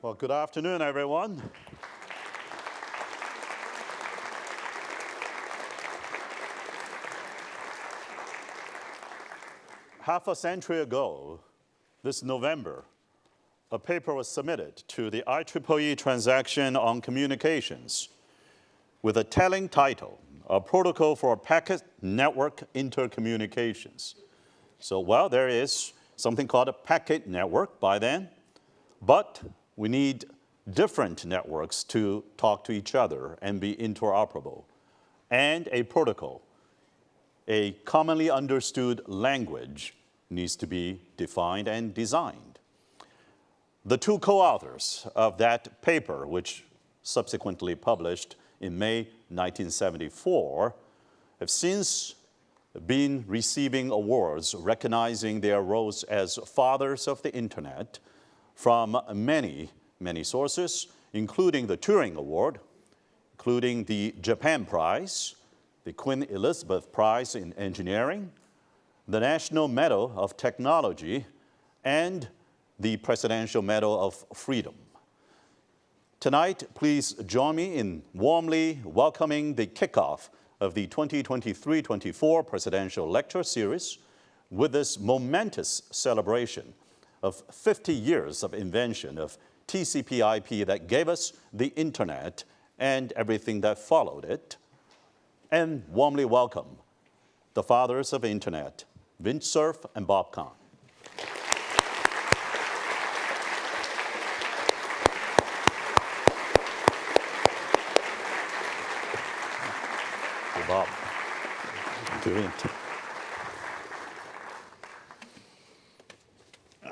Well, good afternoon, everyone. Half a century ago, this November, a paper was submitted to the IEEE Transaction on Communications with a telling title, A Protocol for Packet Network Intercommunications. So, well, there is something called a packet network by then, but we need different networks to talk to each other and be interoperable, and a protocol. A commonly understood language needs to be defined and designed. The two co-authors of that paper, which subsequently published in May 1974, have since been receiving awards recognizing their roles as fathers of the internet from many, many sources, including the Turing Award, including the Japan Prize, the Queen Elizabeth Prize in Engineering, the National Medal of Technology, and the Presidential Medal of Freedom. Tonight, please join me in warmly welcoming the kickoff of the 2023-24 Presidential Lecture Series with this momentous celebration of 50 years of invention of TCP/IP that gave us the internet and everything that followed it. And warmly welcome the fathers of the internet, Vint Cerf and Bob Kahn. Hey, Bob. To Vint.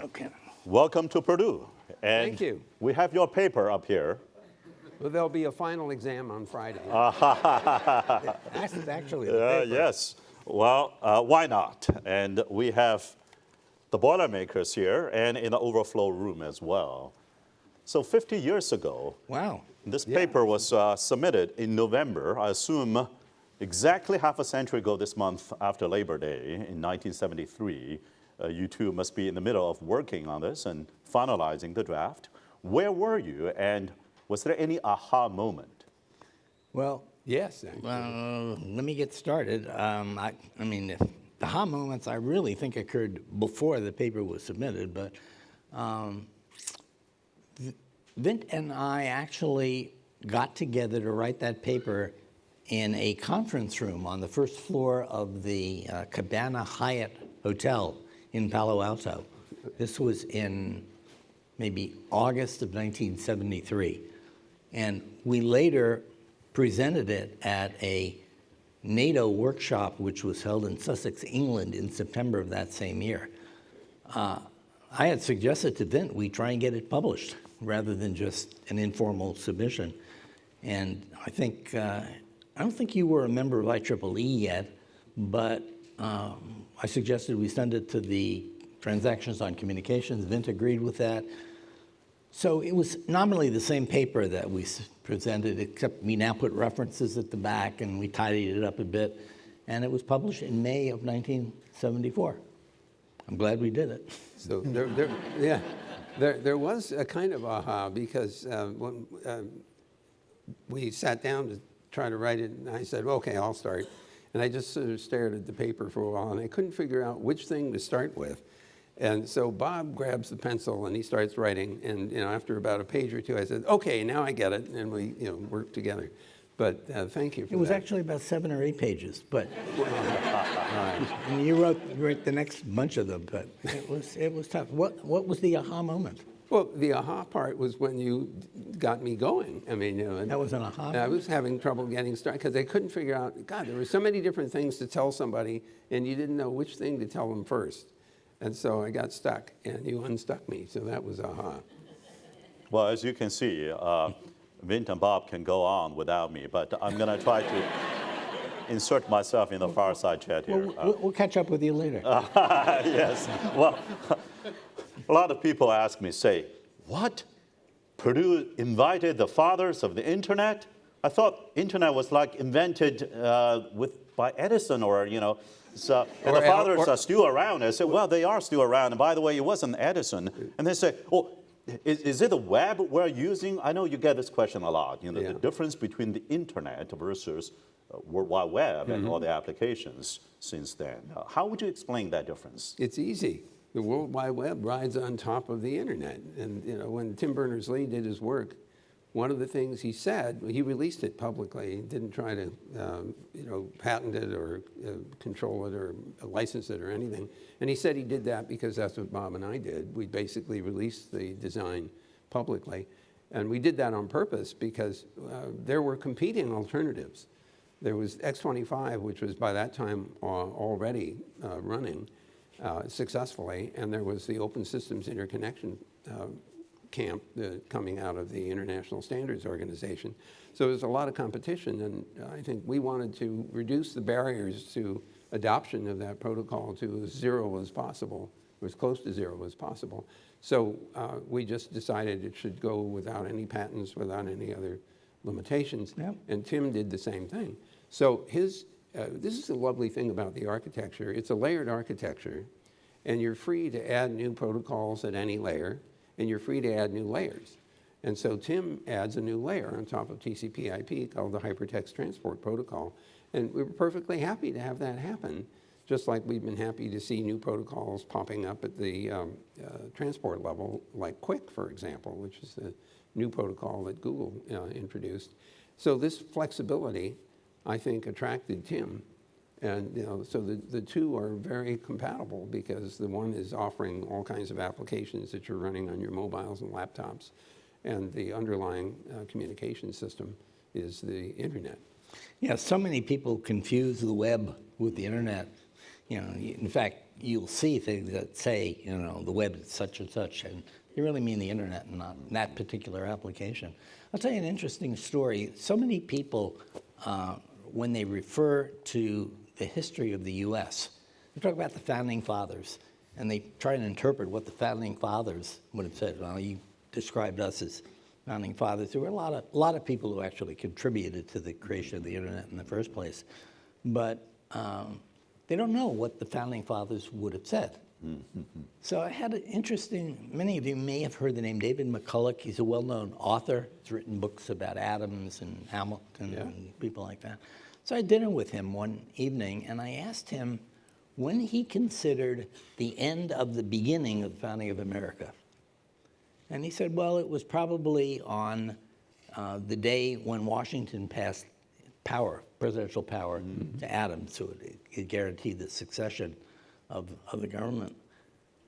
Okay. Welcome to Purdue. And Thank you. We have your paper up here. Well, there'll be a final exam on Friday. That's actually the paper. Yes. Well, why not? And we have the Boilermakers here and in the overflow room as well. So 50 years ago, Wow. this paper was submitted in November, I assume exactly half a century ago this month after Labor Day in 1973. You two must be in the middle of working on this and finalizing the draft. Where were you, and was there any aha moment? Well, yes. Let me get started. I mean, the aha moments I really think occurred before the paper was submitted, but Vint and I actually got together to write that paper in a conference room on the first floor of the Cabana Hyatt Hotel in Palo Alto. This was in maybe August of 1973. And we later presented it at a NATO workshop, which was held in Sussex, England in September of that same year. I had suggested to Vint we try and get it published rather than just an informal submission. And I think, I don't think you were a member of IEEE yet, but I suggested we send it to the Transactions on Communications. Vint agreed with that. So it was nominally the same paper that we presented, except we now put references at the back and we tidied it up a bit. And it was published in May of 1974. I'm glad we did it. So there was a kind of aha because when we sat down to try to write it, and I said, well, okay, I'll start. And I just sort of stared at the paper for a while, and I couldn't figure out which thing to start with. And so Bob grabs the pencil and he starts writing. And after about a page or two, I said, "Okay, now I get it," and we worked together. But thank you for that. It was actually about 7 or 8 pages, but and you wrote the next bunch of them. But it was tough. What was the aha moment? Well, the aha part was when you got me going. I mean, that was an aha. I was having trouble getting started because I couldn't figure out. God, there were so many different things to tell somebody, and you didn't know which thing to tell them first. And so I got stuck, and you unstuck me. So that was aha. Well, as you can see, Vint and Bob can go on without me, but I'm going to try to insert myself in the fireside chat here. We'll catch up with you later. Yes. Well, a lot of people ask me, say, what? Purdue invited the fathers of the internet? I thought internet was like invented by Edison or, So, and the fathers are still around. I said, well, they are still around. And by the way, it wasn't Edison. And they say, oh, Is it the web we're using? I know you get this question a lot. You know, Yeah. the difference between the internet versus World Wide Web and all the applications since then. How would you explain that difference? It's easy. The World Wide Web rides on top of the internet. And you know, when Tim Berners-Lee did his work, one of the things he said, he released it publicly. He didn't try to, you know, patent it or control it or license it or anything. And he said he did that because that's what Bob and I did. We basically released the design publicly. And we did that on purpose because there were competing alternatives. There was X25, which was by that time already running successfully, and there was the Open Systems Interconnection camp coming out of the International Standards Organization. So there's a lot of competition, and I think we wanted to reduce the barriers to adoption of that protocol to as zero as possible, or as close to zero as possible. So we just decided it should go without any patents, without any other limitations, Yep. and Tim did the same thing. So this is the lovely thing about the architecture. It's a layered architecture, and you're free to add new protocols at any layer, and you're free to add new layers. And so Tim adds a new layer on top of TCP/IP called the Hypertext Transport Protocol. And we were perfectly happy to have that happen, just like we've been happy to see new protocols popping up at the transport level, like QUIC, for example, which is the new protocol that Google introduced. So this flexibility, I think, attracted Tim. And you know, so the two are very compatible because the one is offering all kinds of applications that you're running on your mobiles and laptops, and the underlying communication system is the internet. Yeah, so many people confuse the web with the internet. You know, in fact, you'll see things that say, you know, the web is such and such, and you really mean the internet and not that particular application. I'll tell you an interesting story. So many people, when they refer to the history of the U.S., they talk about the Founding Fathers, and they try and interpret what the Founding Fathers would have said. Well, you described us as Founding Fathers. There were a lot of people who actually contributed to the creation of the internet in the first place, but they don't know what the Founding Fathers would have said. So I had an interesting, many of you may have heard the name David McCulloch. He's a well-known author. He's written books about atoms and Hamilton and people like that. So I had dinner with him one evening, and I asked him when he considered the end of the beginning of the founding of America. And he said, well, it was probably on the day when Washington passed power, presidential power, to Adams, so it guaranteed the succession of the government.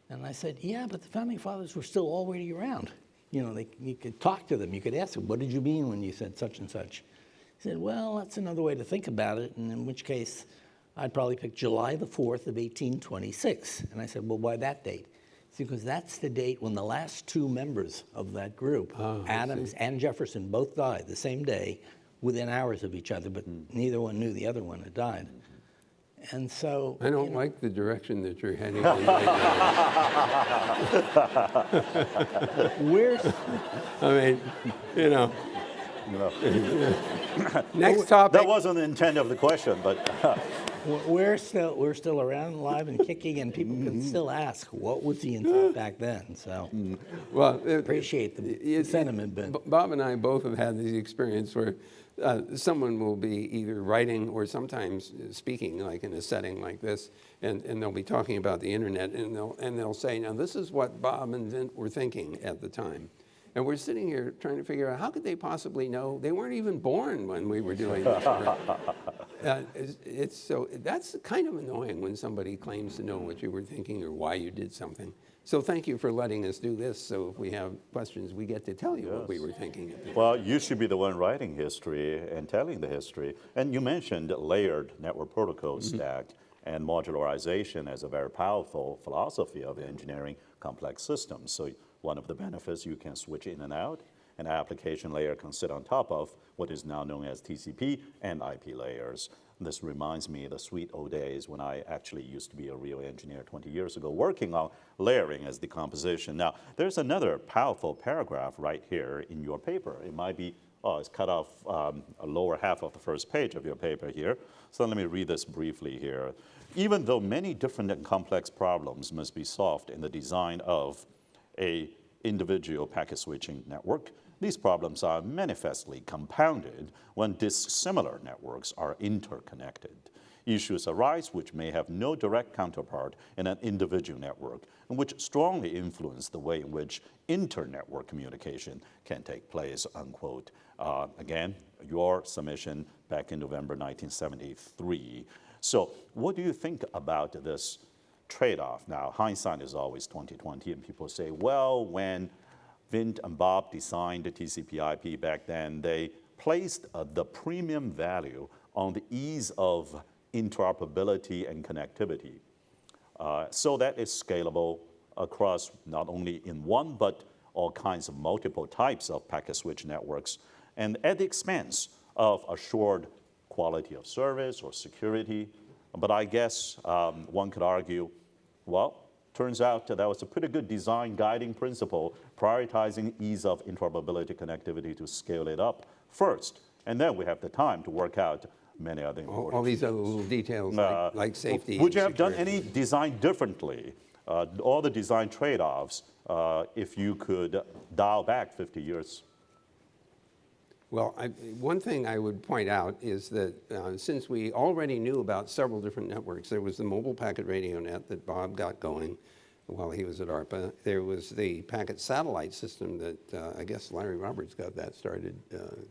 And I said, yeah, but the Founding Fathers were still already around. You know, you could talk to them. You could ask them, what did you mean when you said such and such? He said, well, that's another way to think about it, and in which case, I'd probably pick July the 4th of 1826. And I said, well, why that date? He said, because that's the date when the last two members of that group, Adams and Jefferson, both died the same day within hours of each other, but neither one knew the other one had died. And so... I don't like the direction that you're heading in. I mean, you know. No. Next topic. That wasn't the intent of the question, but... We're still around, alive and kicking, and people can still ask, what was the intent back then? So, well, appreciate the sentiment, but Bob and I both have had the experience where someone will be either writing or sometimes speaking, like in a setting like this, and they'll be talking about the internet, and they'll say, now this is what Bob and Vint were thinking at the time. And we're sitting here trying to figure out how could they possibly know? They weren't even born when we were doing this work. So that's kind of annoying when somebody claims to know what you were thinking or why you did something. So thank you for letting us do this. So if we have questions, we get to tell you what we were thinking. Well, you should be the one writing history and telling the history. And you mentioned layered network protocol stack and modularization as a very powerful philosophy of engineering complex systems. So one of the benefits, you can switch in and out. An application layer can sit on top of what is now known as TCP and IP layers. This reminds me of the sweet old days when I actually used to be a real engineer 20 years ago, working on layering as decomposition. Now, there's another powerful paragraph right here in your paper. It might be, it's cut off a lower half of the first page of your paper here. So let me read this briefly here. Even though many different and complex problems must be solved in the design of a individual packet switching network, these problems are manifestly compounded when dissimilar networks are interconnected. Issues arise which may have no direct counterpart in an individual network, and which strongly influence the way in which inter-network communication can take place, unquote. Again, your submission back in November 1973. So what do you think about this trade-off? Now, hindsight is always 20/20, and people say, well, when Vint and Bob designed the TCP/IP back then, they placed the premium value on the ease of interoperability and connectivity, so that it's scalable across not only in one, but all kinds of multiple types of packet switch networks, and at the expense of assured quality of service or security. But I guess one could argue, well, turns out that was a pretty good design guiding principle, prioritizing ease of interoperability connectivity to scale it up first. And then we have the time to work out many other important All these other little details like safety. Would you and have done security. any design differently, all the design trade-offs, if you could dial back 50 years? Well, one thing I would point out is that since we already knew about several different networks, there was the mobile packet radio net that Bob got going while he was at ARPA. There was the packet satellite system that I guess Larry Roberts got that started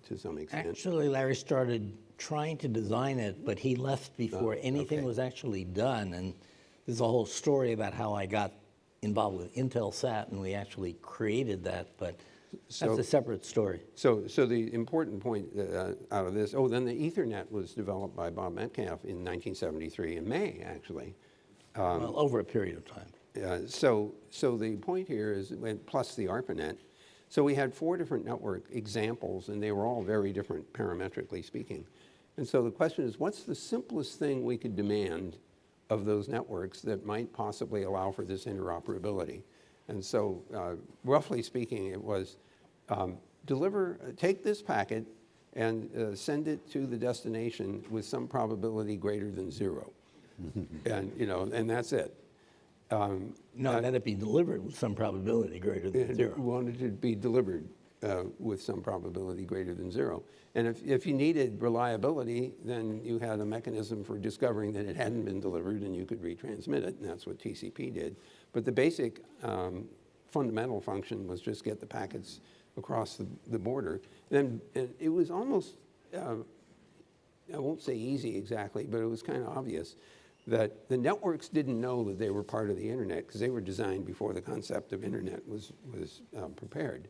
to some extent. Actually, Larry started trying to design it, but he left before anything okay. was actually done. And there's a whole story about how I got involved with Intelsat, and we actually created that, but that's a separate story. So the important point out of this, then the Ethernet was developed by Bob Metcalf in 1973, in May, actually. Well, over a period of time. So the point here is, plus the ARPANET, so we had 4 different network examples, and they were all very different parametrically speaking. And so the question is, what's the simplest thing we could demand of those networks that might possibly allow for this interoperability? And so, roughly speaking, it was take this packet and send it to the destination with some probability greater than 0. And that's it. No, that it be delivered with some probability greater than 0. We wanted it to be delivered with some probability greater than 0. And if you needed reliability, then you had a mechanism for discovering that it hadn't been delivered, and you could retransmit it, and that's what TCP did. But the basic fundamental function was just get the packets across the border. Then it was almost, I won't say easy exactly, but it was kind of obvious that the networks didn't know that they were part of the internet because they were designed before the concept of internet was prepared.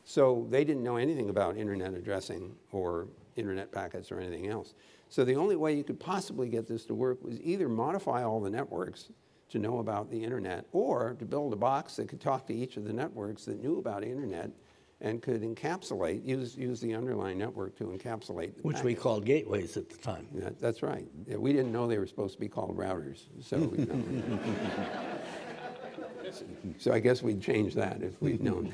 So they didn't know anything about internet addressing or internet packets or anything else. So the only way you could possibly get this to work was either modify all the networks to know about the internet, or to build a box that could talk to each of the networks that knew about the internet and could encapsulate, use the underlying network to encapsulate the Which we packet. called gateways at the time. Yeah, that's right. Yeah, we didn't know they were supposed to be called routers. So, so I guess we'd change that if we'd known.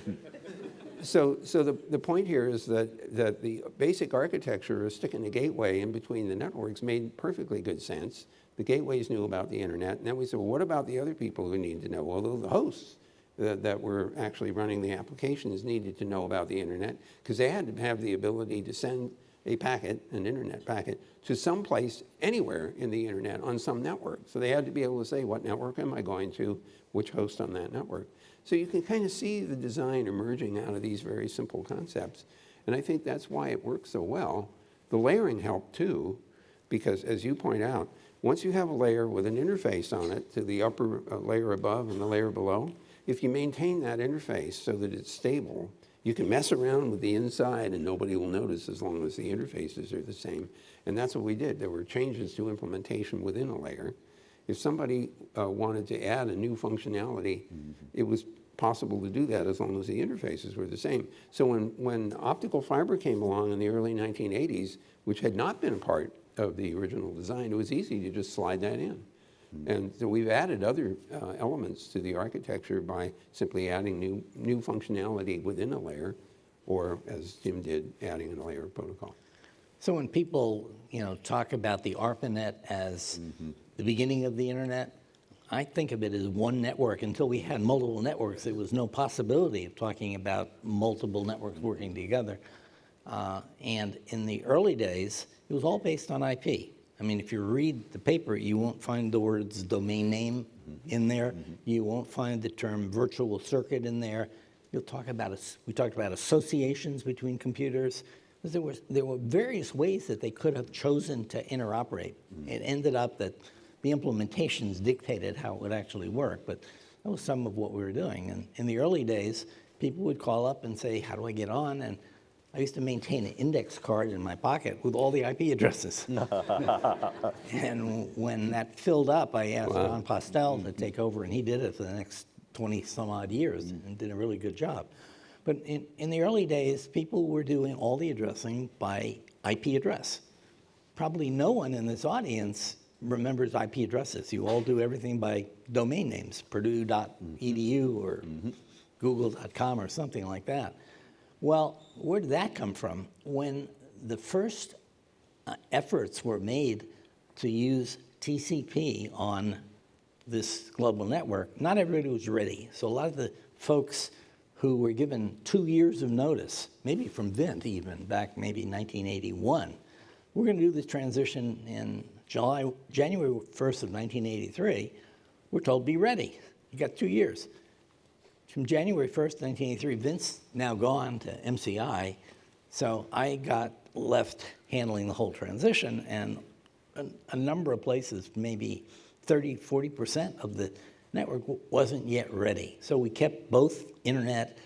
So the point here is that the basic architecture of sticking a gateway in between the networks made perfectly good sense. The gateways knew about the internet, and then we said, well, what about the other people who need to know? Well, the hosts that were actually running the applications needed to know about the internet, because they had to have the ability to send a packet, an internet packet, to some place anywhere in the internet on some network. So they had to be able to say, what network am I going to, which host on that network? So you can kind of see the design emerging out of these very simple concepts. And I think that's why it works so well. The layering helped too, because as you point out, once you have a layer with an interface on it to the upper layer above and the layer below, if you maintain that interface so that it's stable, you can mess around with the inside and nobody will notice as long as the interfaces are the same. And that's what we did. There were changes to implementation within a layer. If somebody wanted to add a new functionality, it was possible to do that as long as the interfaces were the same. So when optical fiber came along in the early 1980s, which had not been a part of the original design, it was easy to just slide that in. And so we've added other elements to the architecture by simply adding new functionality within a layer, or as Jim did, adding a layer of protocol. So when people talk about the ARPANET as the beginning of the internet, I think of it as one network. Until we had multiple networks, there was no possibility of talking about multiple networks working together. And in the early days, it was all based on IP. I mean, if you read the paper, you won't find the words domain name in there. You won't find the term virtual circuit in there. You'll talk about, we talked about associations between computers. There were various ways that they could have chosen to interoperate. It ended up that the implementations dictated how it would actually work, but that was some of what we were doing. And in the early days, people would call up and say, how do I get on? And I used to maintain an index card in my pocket with all the IP addresses. And when that filled up, I asked Ron Postel to take over, and he did it for the next 20 some odd years and did a really good job. But in the early days, people were doing all the addressing by IP address. Probably no one in this audience remembers IP addresses. You all do everything by domain names, purdue.edu or google.com or something like that. Well, where did that come from? When the first efforts were made to use TCP on this global network, not everybody was ready. So a lot of the folks who were given 2 years of notice, maybe from Vint even, back maybe 1981, we're going to do this transition in January 1st of 1983. We're told, be ready. You got 2 years. From January 1st, 1983, Vint's now gone to MCI, so I got left handling the whole transition, and a number of places, maybe 30, 40% of the network wasn't yet ready. So we kept both internet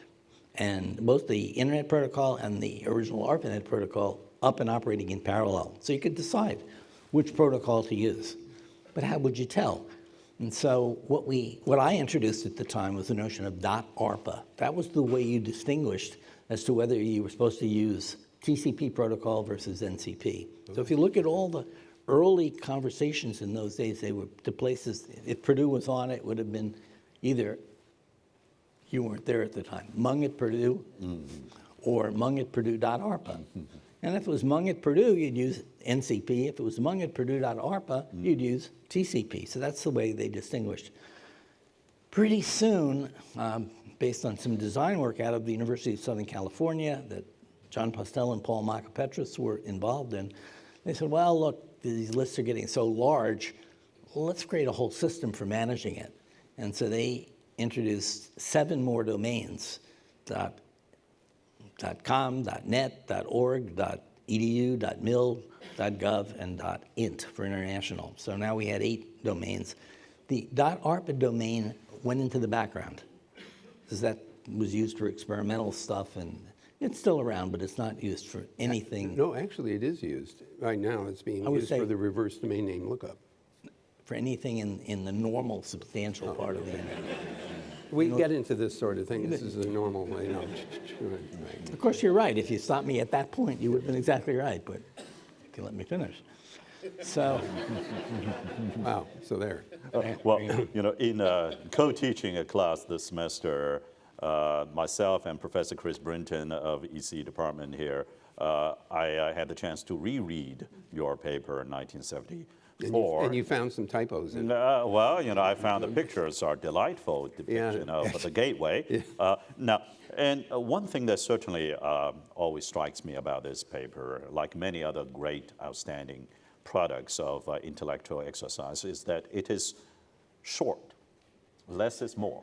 and both the internet protocol and the original ARPANET protocol up and operating in parallel. So you could decide which protocol to use. But how would you tell? And so what I introduced at the time was the notion of .ARPA. That was the way you distinguished as to whether you were supposed to use TCP protocol versus NCP. So if you look at all the early conversations in those days, they were to places, if Purdue was on it, would have been either, you weren't there at the time, Mung at Purdue or Mung at Purdue.ARPA. And if it was Mung at Purdue, you'd use NCP. If it was Mung at Purdue.ARPA, you'd use TCP. So that's the way they distinguished. Pretty soon, based on some design work out of the University of Southern California that John Postel and Paul Makapetris were involved in, they said, well, look, these lists are getting so large, let's create a whole system for managing it. And so they introduced 7 more domains, .com, .net, .org, .edu, .mil, .gov, and .int for international. So now we had 8 domains. The .ARPA domain went into the background because that was used for experimental stuff, and it's still around, but it's not used for anything. No, actually it is used. Right now it's being used for the reverse domain name lookup. For anything in the normal substantial part of the internet. We get into this sort of thing. This is a normal, you know. Of course, you're right. If you stopped me at that point, you would have been exactly right, but you can let me finish. So, wow, so there. Well, you know, in co-teaching a class this semester, myself and Professor Chris Brinton of EC department here, I had the chance to reread your paper in 1974. And you found some typos in it. Well, you know, I found the pictures are delightful depiction of the gateway. Now, and one thing that certainly always strikes me about this paper, like many other great, outstanding products of intellectual exercise, is that it is short. Less is more.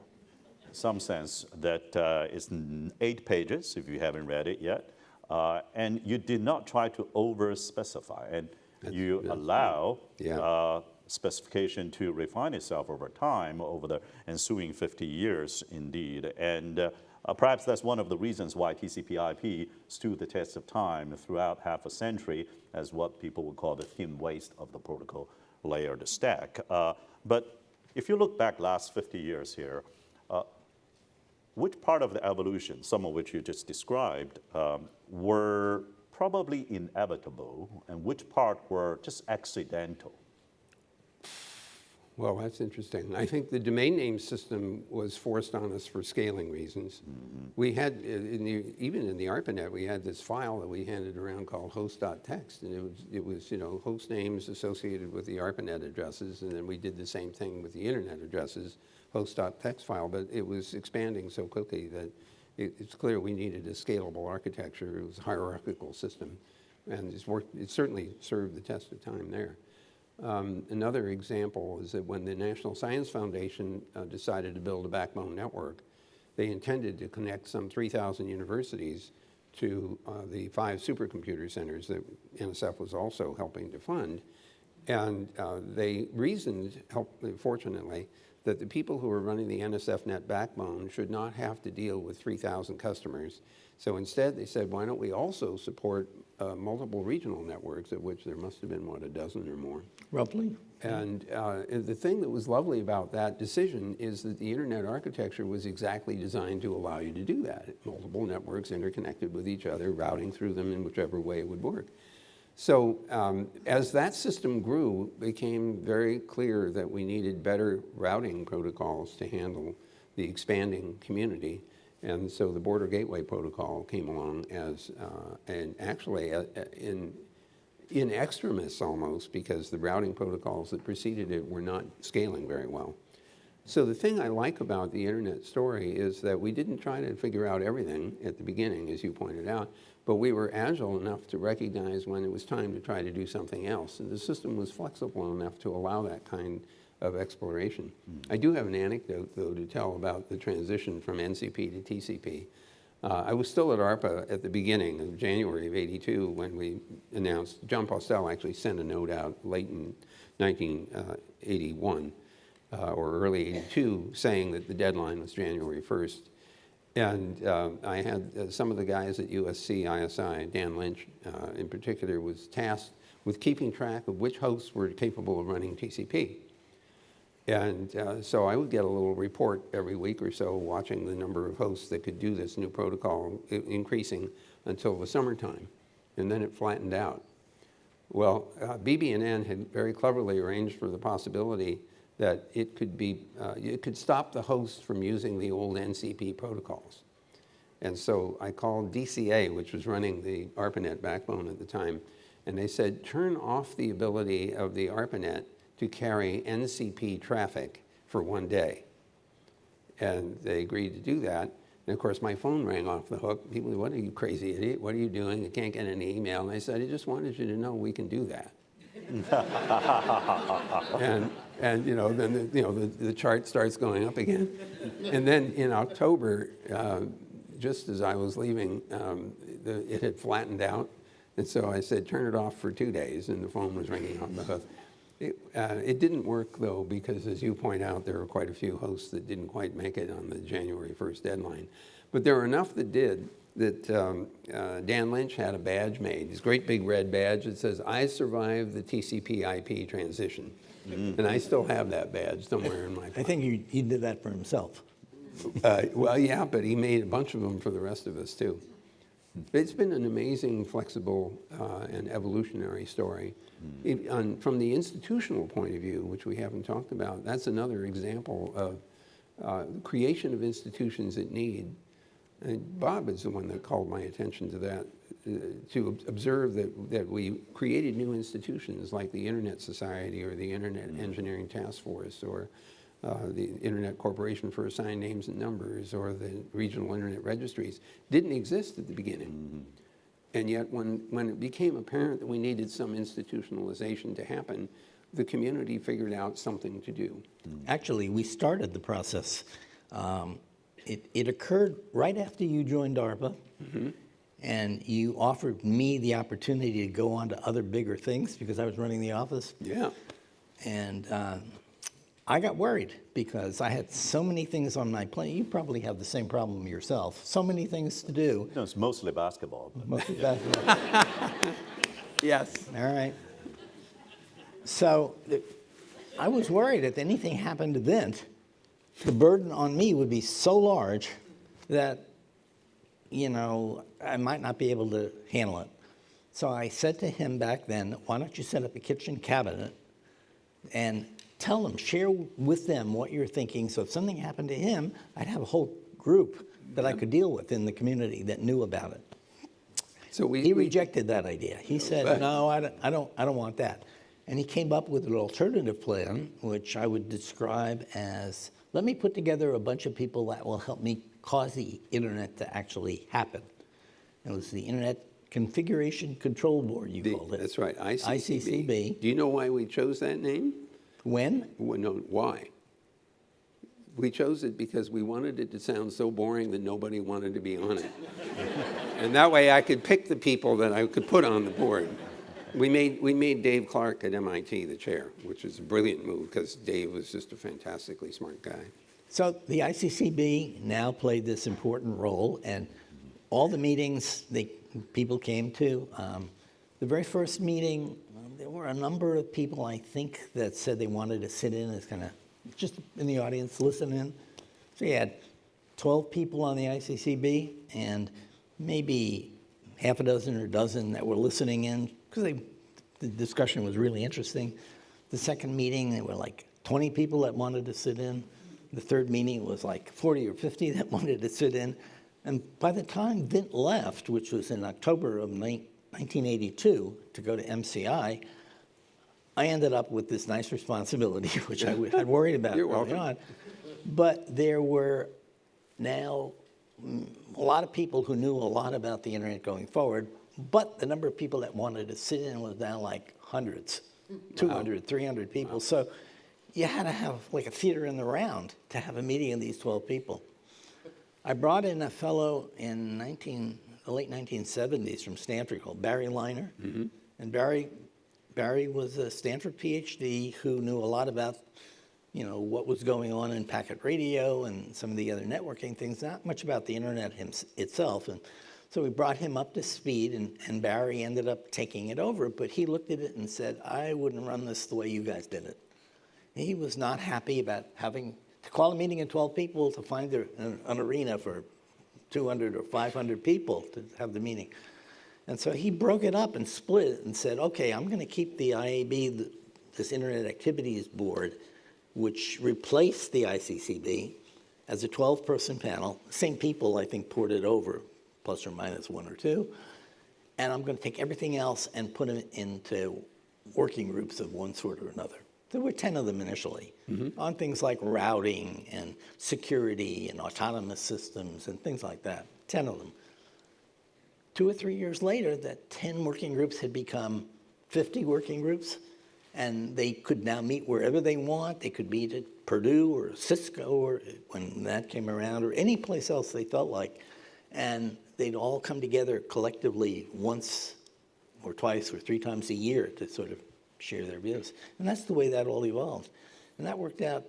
In some sense, that it's 8 pages, if you haven't read it yet, and you did not try to over-specify. And you allow specification to refine itself over time, over the ensuing 50 years, indeed. And perhaps that's one of the reasons why TCP/IP stood the test of time throughout half a century as what people would call the thin waist of the protocol layer, the stack. But if you look back last 50 years here, which part of the evolution, some of which you just described, were probably inevitable, and which part were just accidental? Well, that's interesting. I think the domain name system was forced on us for scaling reasons. We had, even in the ARPANET, we had this file that we handed around called host.txt, and it was host names associated with the ARPANET addresses, and then we did the same thing with the internet addresses, host.txt file, but it was expanding so quickly that it's clear we needed a scalable architecture. It was a hierarchical system, and it certainly served the test of time there. Another example is that when the National Science Foundation decided to build a backbone network, they intended to connect some 3,000 universities to the 5 supercomputer centers that NSF was also helping to fund. And they reasoned, fortunately, that the people who were running the NSFNet backbone should not have to deal with 3,000 customers. So instead, they said, why don't we also support multiple regional networks, of which there must have been, what, a dozen or more? Roughly. And the thing that was lovely about that decision is that the internet architecture was exactly designed to allow you to do that. Multiple networks interconnected with each other, routing through them in whichever way it would work. So as that system grew, it became very clear that we needed better routing protocols to handle the expanding community. And so the Border Gateway Protocol came along as, and actually in extremis almost, because the routing protocols that preceded it were not scaling very well. So the thing I like about the internet story is that we didn't try to figure out everything at the beginning, as you pointed out, but we were agile enough to recognize when it was time to try to do something else. And the system was flexible enough to allow that kind of exploration. I do have an anecdote, though, to tell about the transition from NCP to TCP. I was still at ARPA at the beginning of January of '82 when we announced, John Postel actually sent a note out late in 1981 or early '82 saying that the deadline was January 1st. And I had some of the guys at USC ISI, Dan Lynch in particular, was tasked with keeping track of which hosts were capable of running TCP. And so I would get a little report every week or so watching the number of hosts that could do this new protocol increasing until the summertime. And then it flattened out. Well, BB&N had very cleverly arranged for the possibility that it could stop the hosts from using the old NCP protocols. And so I called DCA, which was running the ARPANET backbone at the time, and they said, turn off the ability of the ARPANET to carry NCP traffic for 1 day. And they agreed to do that. And of course, my phone rang off the hook. People said, what are you, crazy idiot? What are you doing? I can't get any email. And I said, I just wanted you to know we can do that. and then the chart starts going up again. And then in October, just as I was leaving, it had flattened out. And so I said, turn it off for 2 days, and the phone was ringing off the hook. It didn't work, though, because as you point out, there were quite a few hosts that didn't quite make it on the January 1st deadline. But there were enough that did, that Dan Lynch had a badge made, this great big red badge that says, I survived the TCP IP transition. Mm-hmm. And I still have that badge somewhere in my pocket. I think he did that for himself. Well, yeah, but he made a bunch of them for the rest of us, too. It's been an amazing, flexible, and evolutionary story. From the institutional point of view, which we haven't talked about, that's another example of creation of institutions that need. And Bob is the one that called my attention to that, to observe that we created new institutions like the Internet Society or the Internet Engineering Task Force or the Internet Corporation for Assigned Names and Numbers or the regional Internet registries. Didn't exist at the beginning. Mm-hmm. And yet when it became apparent that we needed some institutionalization to happen, the community figured out something to do. Actually, we started the process. It occurred right after you joined DARPA, mm-hmm. and you offered me the opportunity to go on to other bigger things because I was running the office. Yeah. And I got worried because I had so many things on my plate. You probably have the same problem yourself. So many things to do. No, it's mostly basketball. Mostly basketball. Yes. All right. So I was worried if anything happened to Vint, the burden on me would be so large that, I might not be able to handle it. So I said to him back then, why don't you set up a kitchen cabinet and tell them, share with them what you're thinking. So if something happened to him, I'd have a whole group that I could deal with in the community that knew about it. So He rejected that idea. He said, no, I don't want that. And he came up with an alternative plan, which I would describe as, let me put together a bunch of people that will help me cause the internet to actually happen. It was the Internet Configuration Control Board, you called it. That's right, ICCB. Do you know why we chose that name? When? Well, no, why? We chose it because we wanted it to sound so boring that nobody wanted to be on it. And that way I could pick the people that I could put on the board. We made Dave Clark at MIT the chair, which is a brilliant move because Dave was just a fantastically smart guy. So the ICCB now played this important role, and all the meetings people came to. The very first meeting, there were a number of people, I think, that said they wanted to sit in as kind of just in the audience, listen in. So you had 12 people on the ICCB, and maybe half a dozen or a dozen that were listening in, because the discussion was really interesting. The second meeting, there were like 20 people that wanted to sit in. The third meeting was like 40 or 50 that wanted to sit in. And by the time Vint left, which was in October of 1982, to go to MCI, I ended up with this nice responsibility, which I had worried about early on. But there were now a lot of people who knew a lot about the internet going forward, but the number of people that wanted to sit in was now like hundreds, 200, 300 people. So you had to have like a theater in the round to have a meeting of these 12 people. I brought in a fellow in the late 1970s from Stanford called Barry Liner. Mm-hmm. And Barry was a Stanford PhD who knew a lot about, what was going on in packet radio and some of the other networking things, not much about the internet itself. And so we brought him up to speed, and Barry ended up taking it over. But he looked at it and said, I wouldn't run this the way you guys did it. He was not happy about having to call a meeting of 12 people to find an arena for 200 or 500 people to have the meeting. And so he broke it up and split it and said, okay, I'm going to keep the IAB, this Internet Activities Board, which replaced the ICCB as a 12-person panel. Same people, I think, poured it over, plus or minus one or two. And I'm going to take everything else and put it into working groups of one sort or another. There were 10 of them initially, on things like routing and security and autonomous systems and things like that, 10 of them. 2 or 3 years later, that 10 working groups had become 50 working groups, and they could now meet wherever they want. They could meet at Purdue or Cisco, or when that came around, or any place else they felt like. And they'd all come together collectively once or twice or 3 times a year to sort of share their views. And that's the way that all evolved. And that worked out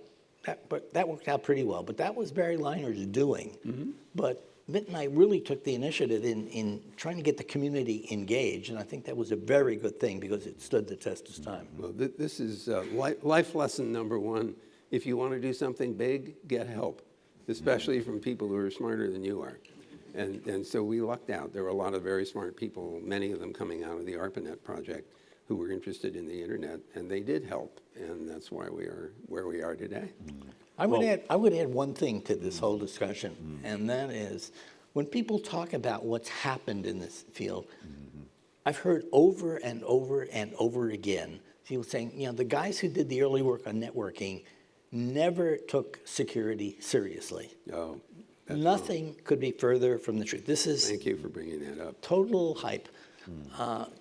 pretty well. But that was Barry Liner's doing. Mm-hmm. But Vint and I really took the initiative in trying to get the community engaged, and I think that was a very good thing because it stood the test of time. Well, this is life lesson number 1. If you want to do something big, get help, especially from people who are smarter than you are. And so we lucked out. There were a lot of very smart people, many of them coming out of the ARPANET project, who were interested in the internet, and they did help, and that's why we are where we are today. I would add one thing to this whole discussion, and that is when people talk about what's happened in this field, I've heard over and over and over again people saying, the guys who did the early work on networking never took security seriously. Oh, Nothing could be further from the truth. This is Thank you for bringing that up. Total hype.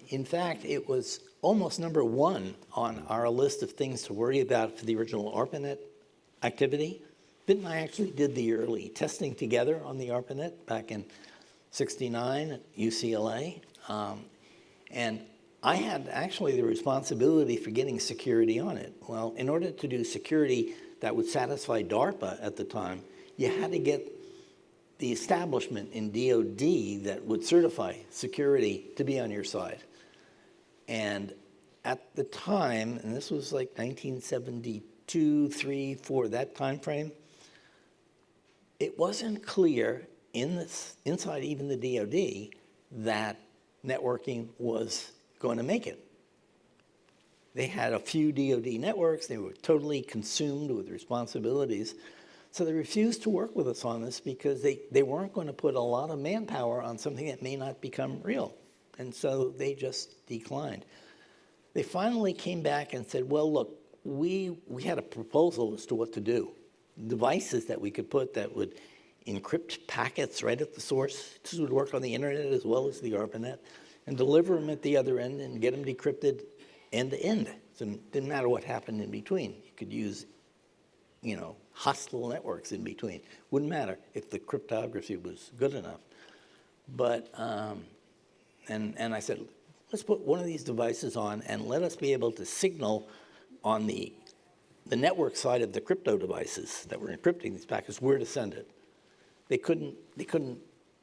In fact, it was almost number 1 on our list of things to worry about for the original ARPANET activity. Vint and I actually did the early testing together on the ARPANET back in '69 at UCLA. And I had actually the responsibility for getting security on it. Well, in order to do security that would satisfy DARPA at the time, you had to get the establishment in DOD that would certify security to be on your side. And at the time, and this was like 1972, 3, 4, that time frame, it wasn't clear inside even the DOD that networking was going to make it. They had a few DoD networks. They were totally consumed with responsibilities. So they refused to work with us on this because they weren't going to put a lot of manpower on something that may not become real. And so they just declined. They finally came back and said, well, look, we had a proposal as to what to do. Devices that we could put that would encrypt packets right at the source. This would work on the internet as well as the ARPANET, and deliver them at the other end and get them decrypted end to end. So it didn't matter what happened in between. You could use, hostile networks in between. Wouldn't matter if the cryptography was good enough. But, and I said, let's put one of these devices on and let us be able to signal on the network side of the crypto devices that were encrypting these packets where to send it. They couldn't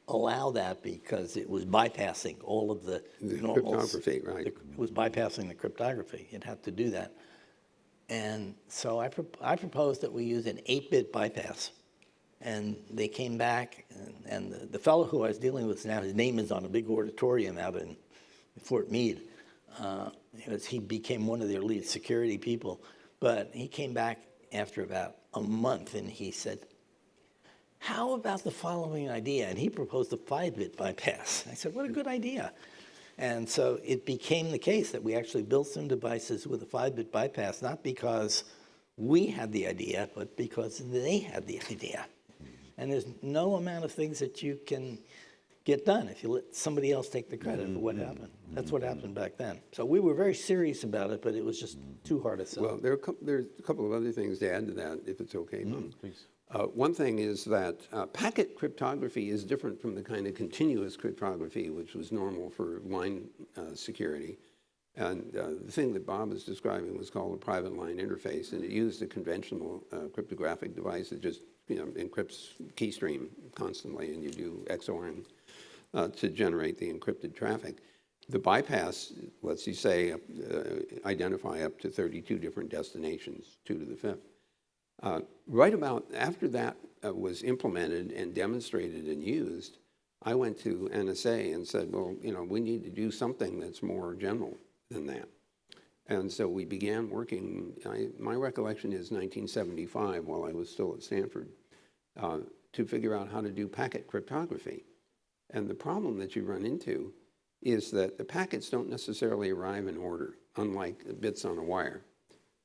allow that because it was bypassing all of the normal cryptography, right? It was bypassing the cryptography. It had to do that. And so I proposed that we use an 8-bit bypass. And they came back, and the fellow who I was dealing with now, his name is on a big auditorium out in Fort Meade. He became one of their lead security people. But he came back after about a month, and he said, how about the following idea? And he proposed a 5-bit bypass. I said, what a good idea. And so it became the case that we actually built some devices with a 5-bit bypass, not because we had the idea, but because they had the idea. And there's no amount of things that you can get done if you let somebody else take the credit for what happened. That's what happened back then. So we were very serious about it, but it was just too hard to sell. Well, there's a couple of other things to add to that, if it's okay, Mung. Please. One thing is that packet cryptography is different from the kind of continuous cryptography, which was normal for line security. And the thing that Bob was describing was called a private line interface, and it used a conventional cryptographic device that just encrypts key stream constantly, and you do XORing to generate the encrypted traffic. The bypass lets you say identify up to 32 different destinations, 2 to the 5th. Right about after that was implemented and demonstrated and used, I went to NSA and said, well, we need to do something that's more general than that. And so we began working, my recollection is 1975, while I was still at Stanford, to figure out how to do packet cryptography. And the problem that you run into is that the packets don't necessarily arrive in order, unlike the bits on a wire.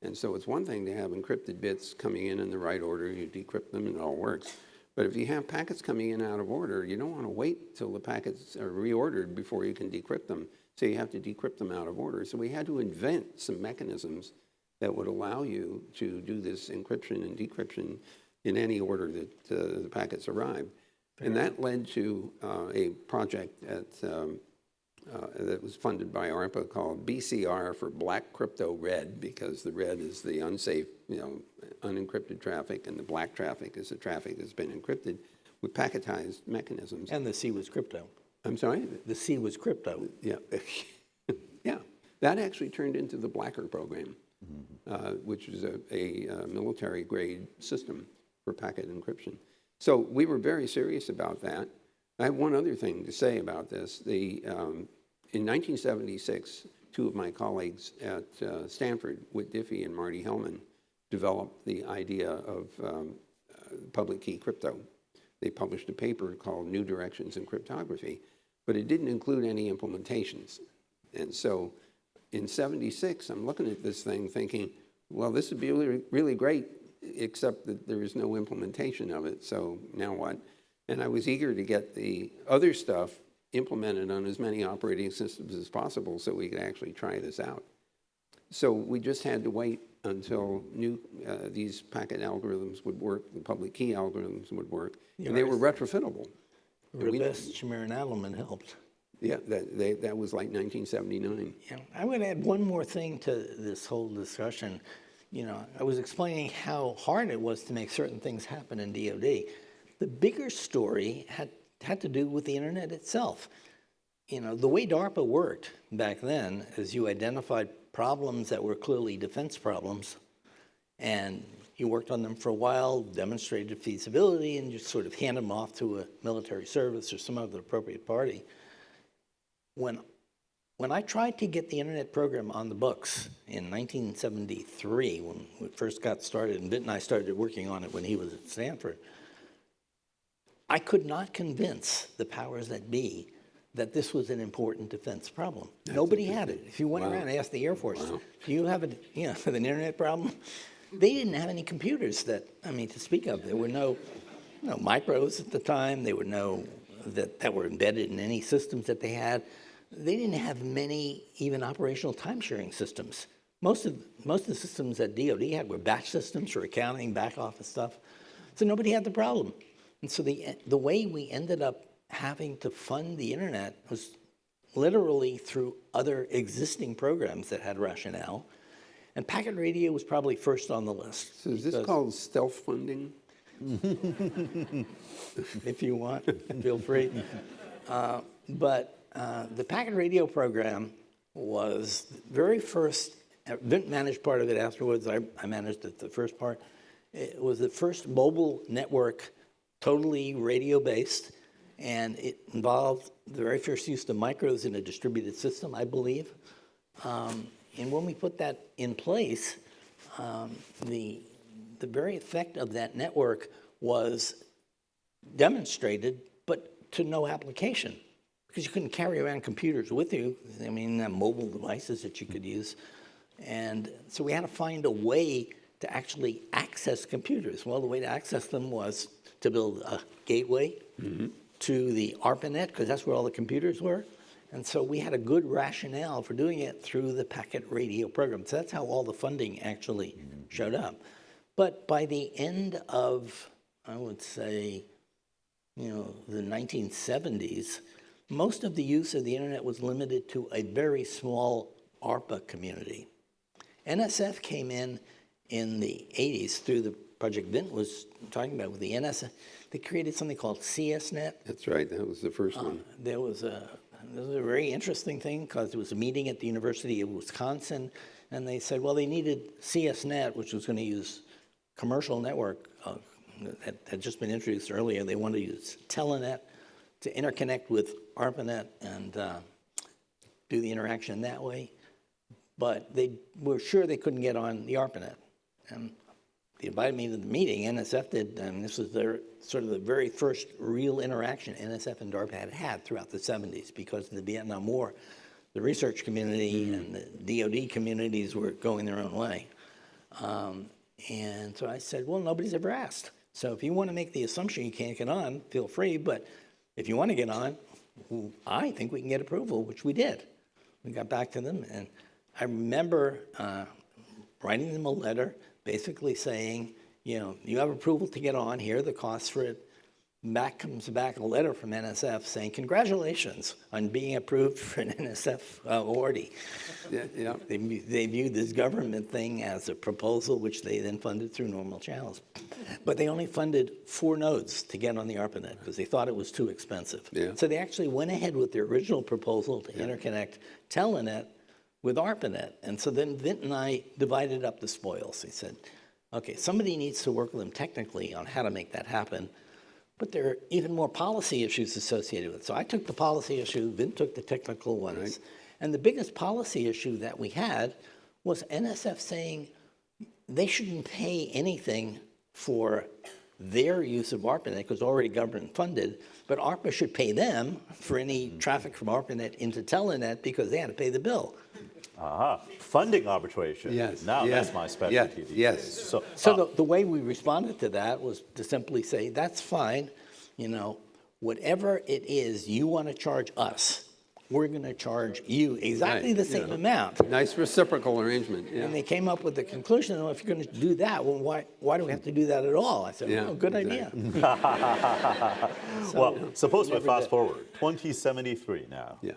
And so it's one thing to have encrypted bits coming in the right order, you decrypt them and it all works. But if you have packets coming in out of order, you don't want to wait till the packets are reordered before you can decrypt them. So you have to decrypt them out of order. So we had to invent some mechanisms that would allow you to do this encryption and decryption in any order that the packets arrive. And that led to a project that was funded by ARPA called BCR for Black Crypto Red, because the red is the unsafe, unencrypted traffic, and the black traffic is the traffic that's been encrypted with packetized mechanisms. And the C was crypto. I'm sorry? The C was crypto. Yeah. Yeah. That actually turned into the Blacker program, which is a military-grade system for packet encryption. So we were very serious about that. I have one other thing to say about this. In 1976, 2 of my colleagues at Stanford, Whit Diffie and Marty Hellman, developed the idea of public key crypto. They published a paper called New Directions in Cryptography, but it didn't include any implementations. And so in 76, I'm looking at this thing thinking, well, this would be really, really great, except that there is no implementation of it, so now what? And I was eager to get the other stuff implemented on as many operating systems as possible so we could actually try this out. So we just had to wait until these packet algorithms would work, the public key algorithms would work, and they were retrofittable. Rivest, Schmier, and Adelman helped. Yeah, that was like 1979. Yeah, I would add one more thing to this whole discussion. I was explaining how hard it was to make certain things happen in DoD. The bigger story had to do with the internet itself. The way DARPA worked back then is you identified problems that were clearly defense problems, and you worked on them for a while, demonstrated feasibility, and just sort of hand them off to a military service or some other appropriate party. When when I tried to get the internet program on the books in 1973, when we first got started, and Vint and I started working on it when he was at Stanford, I could not convince the powers that be that this was an important defense problem. Nobody had it. If you went around and asked the Air Force, do you have an internet problem? They didn't have any computers to speak of. There were no micros at the time. There were no that were embedded in any systems that they had. They didn't have many even operational time-sharing systems. Most of the systems that DoD had were batch systems for accounting, back office stuff. So nobody had the problem. And so the way we ended up having to fund the internet was literally through other existing programs that had rationale. And packet radio was probably first on the list. So is this called stealth funding? If you want, feel free. But the packet radio program was the very first. Vint managed part of it afterwards. I managed the first part. It was the first mobile network, totally radio-based, and it involved the very first use of micros in a distributed system, I believe. And when we put that in place, the very effect of that network was demonstrated, but to no application, because you couldn't carry around computers with you. Mobile devices that you could use. And so we had to find a way to actually access computers. Well, the way to access them was to build a gateway to the ARPANET, because that's where all the computers were. And so we had a good rationale for doing it through the packet radio program. So that's how all the funding actually showed up. But by the end of, I would say, the 1970s, most of the use of the internet was limited to a very small ARPA community. NSF came in the 80s through the project Vint was talking about with the NSF. They created something called CSNet. That's right, that was the first one. There was a very interesting thing because there was a meeting at the University of Wisconsin, and they said, well, they needed CSNet, which was going to use commercial network that had just been introduced earlier. They wanted to use Telenet to interconnect with ARPANET and do the interaction that way. But they were sure they couldn't get on the ARPANET. And they invited me to the meeting, NSF did, and this was their sort of the very first real interaction NSF and DARPA had throughout the 70s, because of the Vietnam War, the research community and the DoD communities were going their own way. And so I said, well, nobody's ever asked. So if you want to make the assumption you can't get on, feel free, but if you want to get on, I think we can get approval, which we did. We got back to them, and I remember writing them a letter basically saying, you have approval to get on, here are the costs for it. Comes back a letter from NSF saying, congratulations on being approved for an NSF awardee. Yeah. They viewed this government thing as a proposal, which they then funded through normal channels. But they only funded 4 nodes to get on the ARPANET because they thought it was too expensive. Yeah. So they actually went ahead with their original proposal to interconnect Telenet with ARPANET. And so then Vint and I divided up the spoils. He said, okay, somebody needs to work with them technically on how to make that happen. But there are even more policy issues associated with it. So I took the policy issue, Vint took the technical ones. Right. And the biggest policy issue that we had was NSF saying they shouldn't pay anything for their use of ARPANET because it's already government funded, but ARPA should pay them for any traffic from ARPANET into Telenet because they had to pay the bill. Funding arbitration. Yes. Now that's my specialty. Yes. So the way we responded to that was to simply say, that's fine, whatever it is you want to charge us, we're going to charge you exactly the same amount. Nice reciprocal arrangement. Yeah. And they came up with the conclusion, well, if you're going to do that, well, why do we have to do that at all? I said, good idea. Suppose we fast forward, 2073 now. Yeah.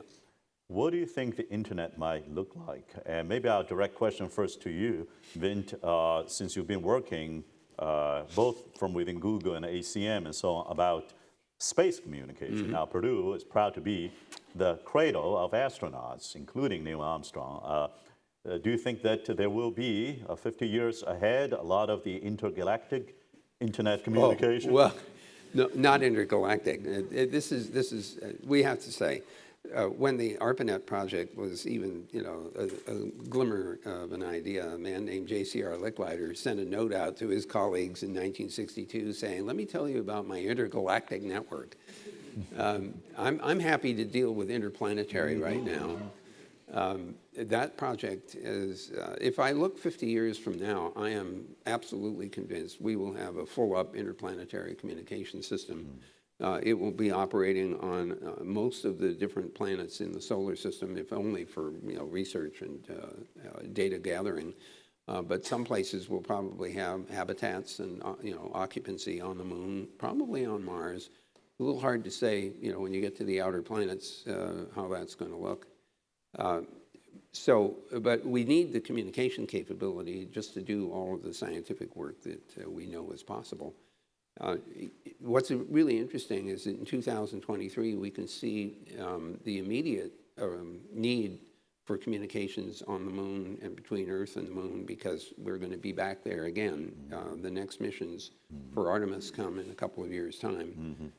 What do you think the internet might look like? And maybe I'll direct question first to you, Vint, since you've been working both from within Google and ACM and so on about space communication. Now, Purdue is proud to be the cradle of astronauts, including Neil Armstrong. Do you think that there will be, 50 years ahead, a lot of the intergalactic internet communication? Well, no, not intergalactic. This is we have to say, when the ARPANET project was even, a glimmer of an idea, a man named J.C.R. Licklider sent a note out to his colleagues in 1962 saying, let me tell you about my intergalactic network. I'm happy to deal with interplanetary right now. That project is, if I look 50 years from now, I am absolutely convinced we will have a full-up interplanetary communication system. It will be operating on most of the different planets in the solar system, if only for research and data gathering. But some places will probably have habitats and occupancy on the moon, probably on Mars. A little hard to say, when you get to the outer planets, how that's going to look. But we need the communication capability just to do all of the scientific work that we know is possible. What's really interesting is that in 2023, we can see the immediate need for communications on the moon and between Earth and the moon, because we're going to be back there again. The next missions for Artemis come in a couple of years' time,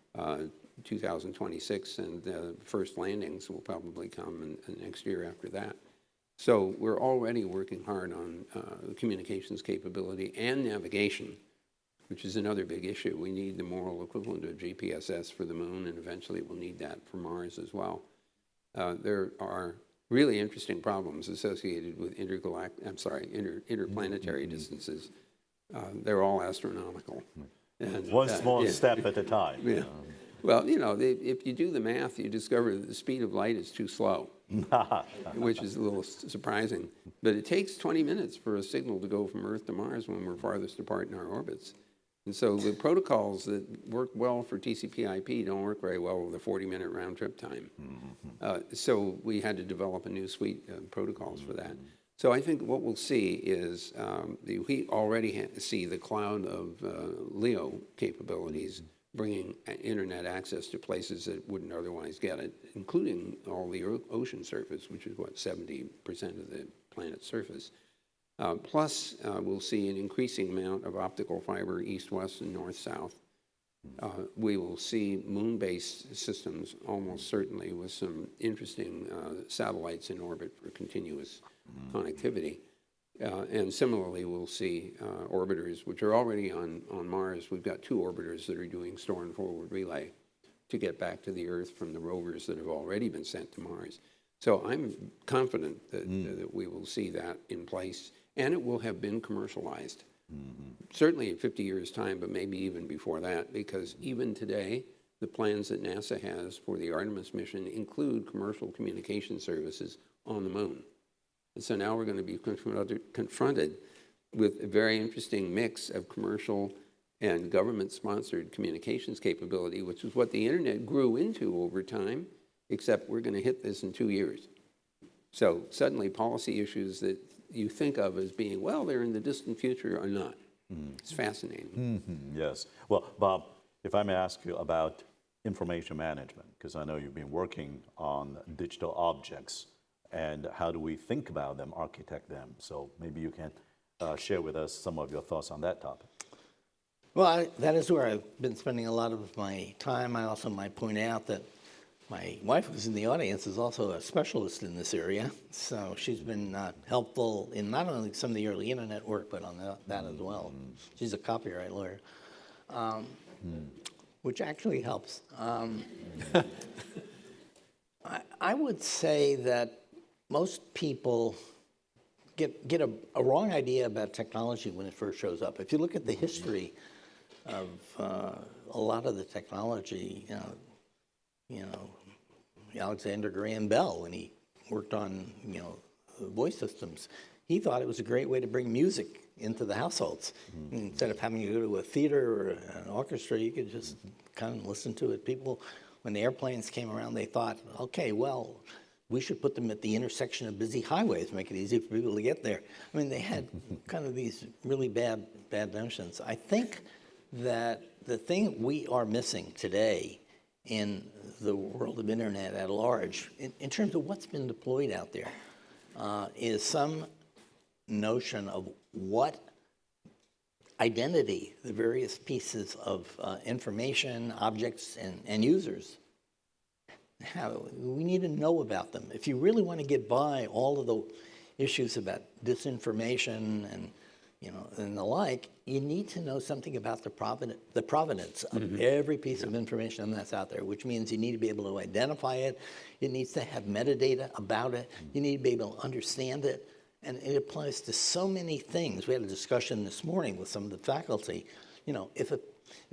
2026, and the first landings will probably come in next year after that. So we're already working hard on communications capability and navigation, which is another big issue. We need the moral equivalent of GPSS for the moon, and eventually we'll need that for Mars as well. There are really interesting problems associated with interplanetary distances. They're all astronomical. And, one small step at a time. Yeah. Well, if you do the math, you discover that the speed of light is too slow, which is a little surprising. But it takes 20 minutes for a signal to go from Earth to Mars when we're farthest apart in our orbits. And so the protocols that work well for TCP/IP don't work very well with a 40-minute round-trip time. So we had to develop a new suite of protocols for that. So I think what we'll see is we already see the cloud of LEO capabilities bringing internet access to places that wouldn't otherwise get it, including all the ocean surface, which is, 70% of the planet's surface. Plus, we'll see an increasing amount of optical fiber east-west and north-south. We will see moon-based systems almost certainly, with some interesting satellites in orbit for continuous connectivity. And similarly, we'll see orbiters, which are already on Mars. We've got 2 orbiters that are doing store and forward relay to get back to the Earth from the rovers that have already been sent to Mars. So I'm confident that we will see that in place, and it will have been commercialized. Certainly in 50 years' time, but maybe even before that, because even today, the plans that NASA has for the Artemis mission include commercial communication services on the moon. And so now we're going to be confronted with a very interesting mix of commercial and government-sponsored communications capability, which is what the internet grew into over time, except we're going to hit this in 2 years. So suddenly policy issues that you think of as being, well, they're in the distant future, are not. It's fascinating. Yes. Well, Bob, if I may ask you about information management, because I know you've been working on digital objects, and how do we think about them, architect them? So maybe you can share with us some of your thoughts on that topic. Well, that is where I've been spending a lot of my time. I also might point out that my wife, who's in the audience, is also a specialist in this area. So she's been helpful in not only some of the early internet work, but on that as well. She's a copyright lawyer, which actually helps. I would say that most people get a wrong idea about technology when it first shows up. If you look at the history of a lot of the technology, Alexander Graham Bell, when he worked on voice systems, he thought it was a great way to bring music into the households. Instead of having to go to a theater or an orchestra, you could just kind of listen to it. People, when the airplanes came around, they thought, okay, well, we should put them at the intersection of busy highways, make it easy for people to get there. I mean, they had kind of these really bad notions. I think that the thing we are missing today in the world of internet at large, in terms of what's been deployed out there, is some notion of what identity the various pieces of information, objects, and users We need to know about them. If you really want to get by all of the issues about disinformation and and the like, you need to know something about the provenance of every piece of information that's out there, which means you need to be able to identify it. It needs to have metadata about it. You need to be able to understand it. And it applies to so many things. We had a discussion this morning with some of the faculty. If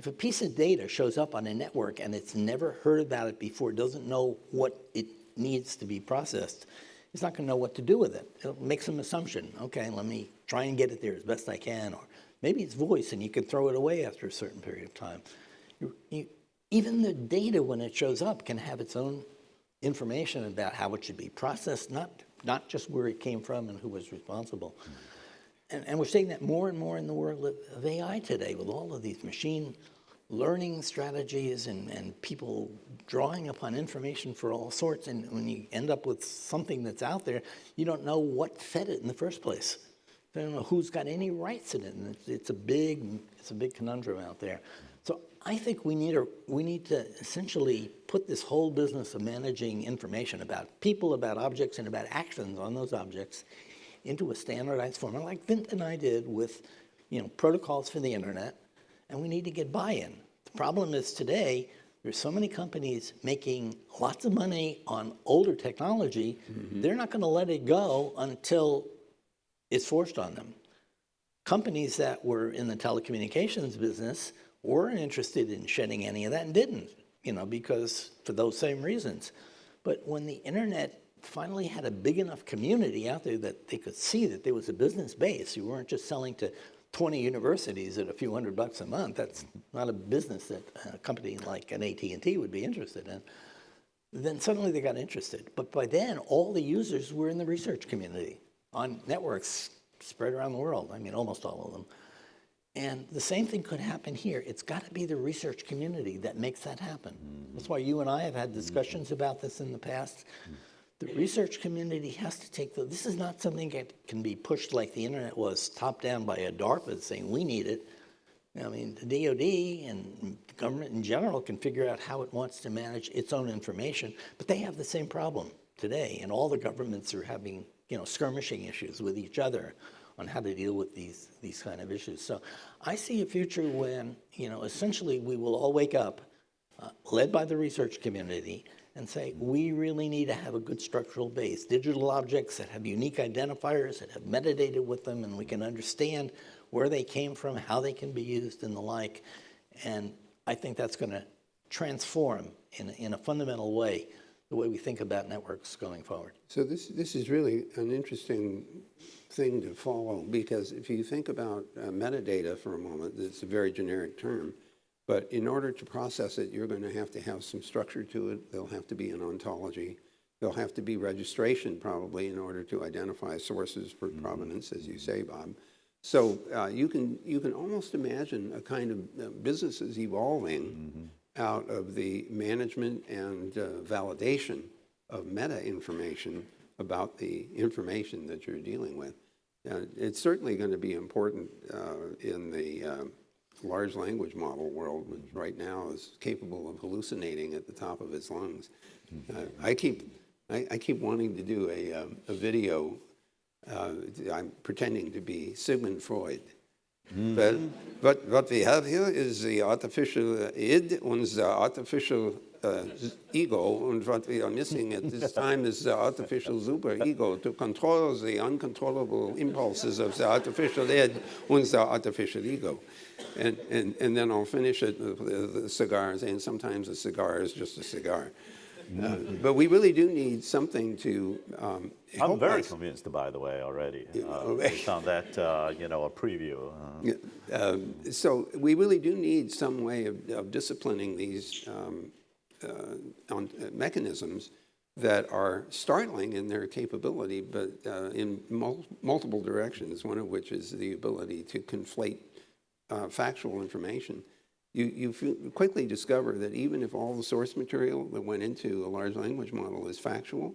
a piece of data shows up on a network and it's never heard about it before, doesn't know what it needs to be processed, it's not going to know what to do with it. It'll make some assumption. Okay, let me try and get it there as best I can. Or maybe it's voice and you can throw it away after a certain period of time. Even the data, when it shows up, can have its own information about how it should be processed, not just where it came from and who was responsible. And we're seeing that more and more in the world of AI today, with all of these machine learning strategies and people drawing upon information for all sorts. And when you end up with something that's out there, you don't know what fed it in the first place. You don't know who's got any rights in it. And it's a big conundrum out there. So I think we need to essentially put this whole business of managing information about people, about objects, and about actions on those objects into a standardized format, like Vint and I did with protocols for the internet, and we need to get buy-in. The problem is today, there's so many companies making lots of money on older technology, they're not going to let it go until it's forced on them. Companies that were in the telecommunications business weren't interested in shedding any of that and didn't, because for those same reasons. But when the internet finally had a big enough community out there that they could see that there was a business base, you weren't just selling to 20 universities at a few $100 a month. That's not a business that a company like an AT&T would be interested in. Then suddenly they got interested. But by then, all the users were in the research community on networks spread around the world. I mean, almost all of them. And the same thing could happen here. It's got to be the research community that makes that happen. That's why you and I have had discussions about this in the past. The research community has to take this is not something that can be pushed like the internet was, top down by a DARPA saying we need it. I mean, the DoD and the government in general can figure out how it wants to manage its own information, but they have the same problem today, and all the governments are having skirmishing issues with each other on how to deal with these kind of issues. So I see a future when essentially we will all wake up, led by the research community, and say, we really need to have a good structural base, digital objects that have unique identifiers, that have metadata with them, and we can understand where they came from, how they can be used, and the like. And I think that's going to transform in a fundamental way the way we think about networks going forward. So this is really an interesting thing to follow, because if you think about metadata for a moment, it's a very generic term. But in order to process it, you're going to have some structure to it. There'll have to be an ontology. There'll have to be registration, probably, in order to identify sources for provenance, as you say, Bob. So you can almost imagine a kind of businesses evolving out of the management and validation of meta information about the information that you're dealing with. It's certainly going to be important in the large language model world, which right now is capable of hallucinating at the top of its lungs. I keep wanting to do a video. I'm pretending to be Sigmund Freud. But what we have here is the artificial id and the artificial ego, and what we are missing at this time is the artificial superego to control the uncontrollable impulses of the artificial id and the artificial ego. And then I'll finish it with the cigars, and sometimes a cigar is just a cigar. But we really do need something to help I'm very us. convinced, by the way, already, based on that, a preview. So we really do need some way of disciplining these mechanisms that are startling in their capability, but in multiple directions, one of which is the ability to conflate factual information. You quickly discover that even if all the source material that went into a large language model is factual,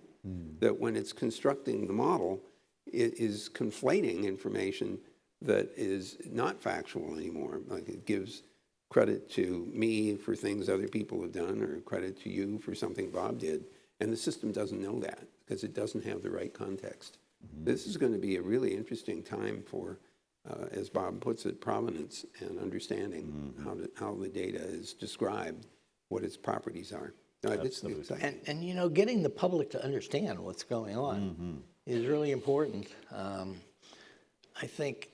that when it's constructing the model, it is conflating information that is not factual anymore. Like it gives credit to me for things other people have done or credit to you for something Bob did. And the system doesn't know that because it doesn't have the right context. This is going to be a really interesting time for, as Bob puts it, provenance and understanding how the data is described, what its properties are. It's exciting. And you know, getting the public to understand what's going on is really important. I think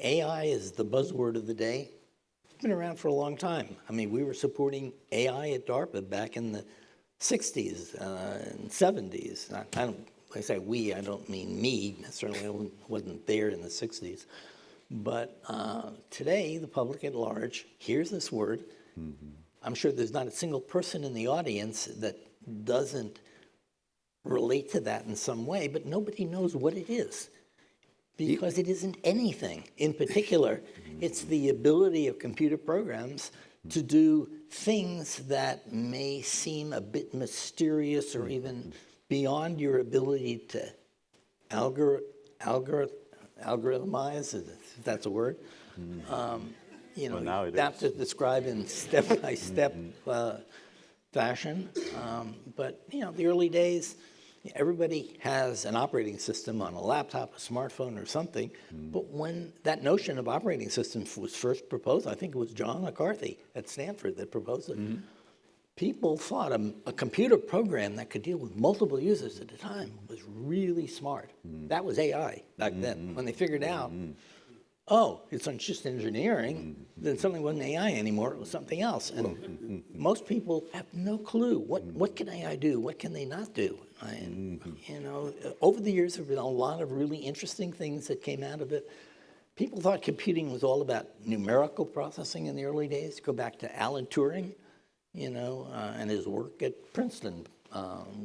AI is the buzzword of the day. It's been around for a long time. I mean, we were supporting AI at DARPA back in the 60s and 70s. When I say we, I don't mean me. Certainly I wasn't there in the 60s. But today, the public at large hears this word. I'm sure there's not a single person in the audience that doesn't relate to that in some way, but nobody knows what it is because it isn't anything in particular. It's the ability of computer programs to do things that may seem a bit mysterious or even beyond your ability to algorithmize, if that's a word. You know, now it that's to describe in step-by-step fashion. But, you know, the early days, everybody has an operating system on a laptop, a smartphone, or something. But when that notion of operating systems was first proposed, I think it was John McCarthy at Stanford that proposed it. People thought a computer program that could deal with multiple users at a time was really smart. That was AI back then. When they figured out, oh, it's just engineering, then suddenly it wasn't AI anymore, it was something else. And most people have no clue. What can AI do? What can they not do? You know, over the years, there have been a lot of really interesting things that came out of it. People thought computing was all about numerical processing in the early days. Go back to Alan Turing, you know, and his work at Princeton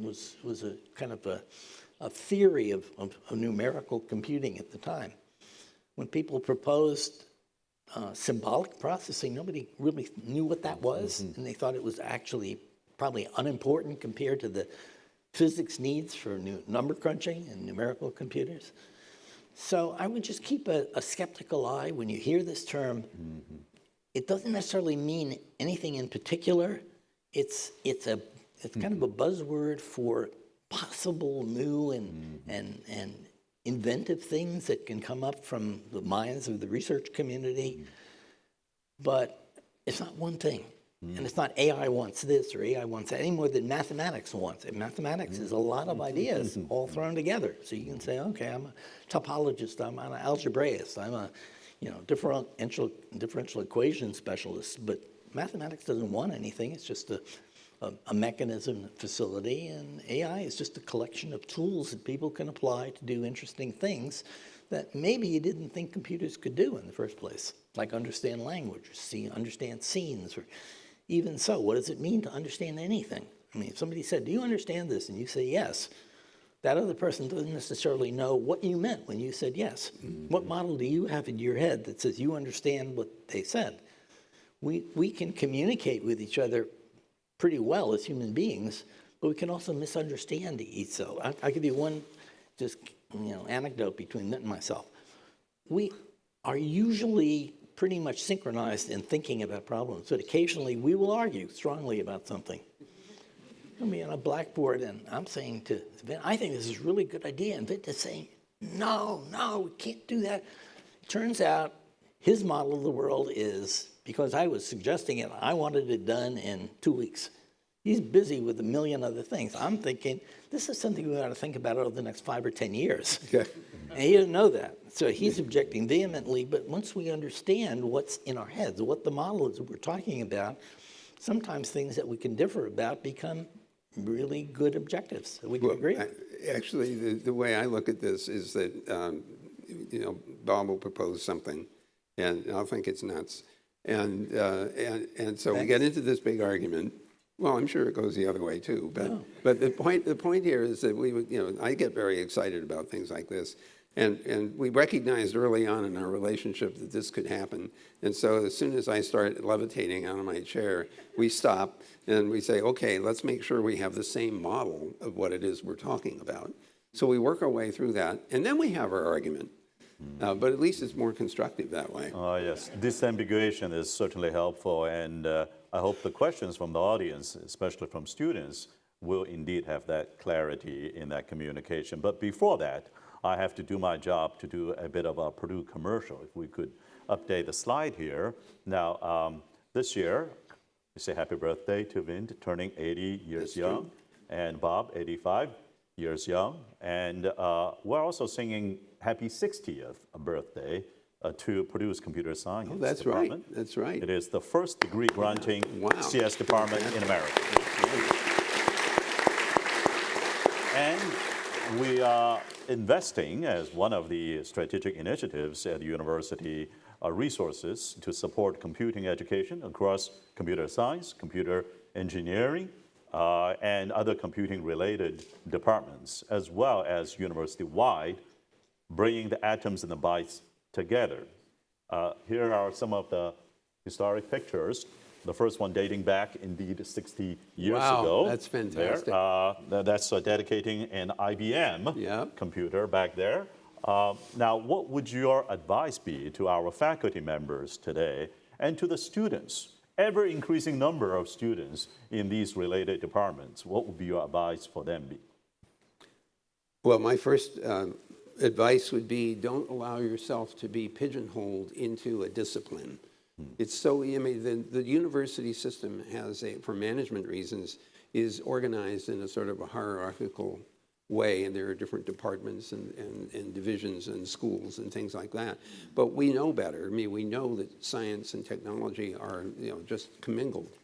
was a kind of a theory of numerical computing at the time. When people proposed symbolic processing, nobody really knew what that was, and they thought it was actually probably unimportant compared to the physics needs for number crunching and numerical computers. So I would just keep a skeptical eye when you hear this term. It doesn't necessarily mean anything in particular. It's kind of a buzzword for possible new and inventive things that can come up from the minds of the research community. But it's not one thing. And it's not AI wants this or AI wants that any more than mathematics wants it. Mathematics is a lot of ideas all thrown together. So you can say, okay, I'm a topologist, I'm an algebraist, I'm a differential equation specialist. But mathematics doesn't want anything. It's just a mechanism, facility, and AI is just a collection of tools that people can apply to do interesting things that maybe you didn't think computers could do in the first place, like understand language, or understand scenes, or even so, what does it mean to understand anything? I mean, if somebody said, do you understand this? And you say yes, that other person doesn't necessarily know what you meant when you said yes. What model do you have in your head that says you understand what they said? We can communicate with each other pretty well as human beings, but we can also misunderstand each other. I'll give you one anecdote between Vint and myself. We are usually pretty much synchronized in thinking about problems, but occasionally we will argue strongly about something. I'll be on a blackboard and I'm saying to Vint, I think this is a really good idea, and Vint is saying, no, we can't do that. It turns out his model of the world is, because I was suggesting it, I wanted it done in 2 weeks. He's busy with a million other things. I'm thinking, this is something we ought to think about over the next 5 or 10 years. Okay. And he doesn't know that. So he's objecting vehemently, but once we understand what's in our heads, what the model is that we're talking about, sometimes things that we can differ about become really good objectives. So we can agree. Actually, the way I look at this is that, Bob will propose something, and I'll think it's nuts. And so we get into this big argument. Well, I'm sure it goes the other way too. But the point here is that I get very excited about things like this, and we recognized early on in our relationship that this could happen. And so as soon as I start levitating out of my chair, we stop and we say, okay, let's make sure we have the same model of what it is we're talking about. So we work our way through that, and then we have our argument. But at least it's more constructive that way. Yes, disambiguation is certainly helpful, and I hope the questions from the audience, especially from students, will indeed have that clarity in that communication. But before that, I have to do my job to do a bit of a Purdue commercial. If we could update the slide here. Now, this year, we say happy birthday to Vint, turning 80 years That's young, true. and Bob, 85 years young. And we're also singing happy 60th birthday to Purdue's computer science Oh, that's department. right. That's right. It is the first degree granting Wow. CS department in America. And we are investing as one of the strategic initiatives at the university resources to support computing education across computer science, computer engineering, and other computing related departments, as well as university-wide, bringing the atoms and the bytes together. Here are some of the historic pictures. The first one dating back indeed 60 years Wow, ago. that's fantastic. That's dedicating an IBM Yep. computer back there. Now, what would your advice be to our faculty members today and to the students, ever-increasing number of students in these related departments? What would be your advice for them be? Well, my first advice would be don't allow yourself to be pigeonholed into a discipline. It's so, I mean, the university system has for management reasons, is organized in a sort of a hierarchical way, and there are different departments and divisions and schools and things like that. But we know better. I mean, we know that science and technology are, just commingled.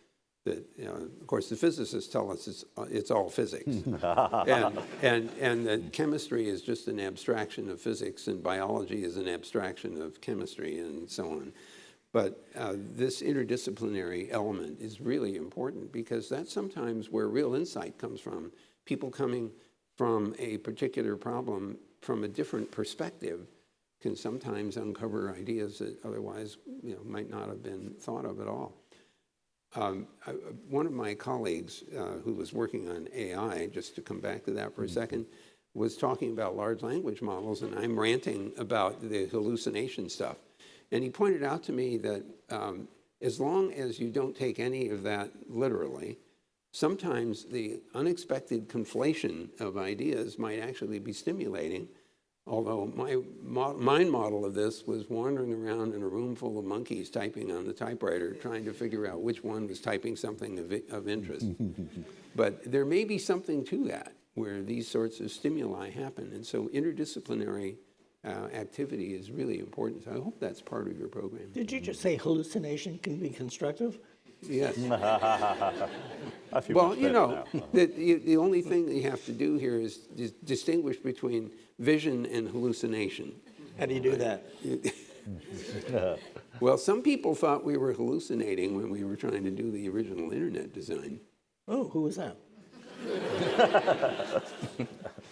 That, of course, the physicists tell us it's all physics, and that chemistry is just an abstraction of physics, and biology is an abstraction of chemistry, and so on. But this interdisciplinary element is really important because that's sometimes where real insight comes from. People coming from a particular problem from a different perspective can sometimes uncover ideas that otherwise might not have been thought of at all. One of my colleagues who was working on AI, just to come back to that for a second, was talking about large language models, and I'm ranting about the hallucination stuff. And he pointed out to me that as long as you don't take any of that literally, sometimes the unexpected conflation of ideas might actually be stimulating. Although my mind model of this was wandering around in a room full of monkeys typing on the typewriter, trying to figure out which one was typing something of interest. But there may be something to that, where these sorts of stimuli happen. And so interdisciplinary activity is really important. So I hope that's part of your program. Did you just say hallucination can be constructive? Yes. I feel Well, much better now. the only thing that you have to do here is distinguish between vision and hallucination. How do you do that? Well, some people thought we were hallucinating when we were trying to do the original internet design. Oh, who was that?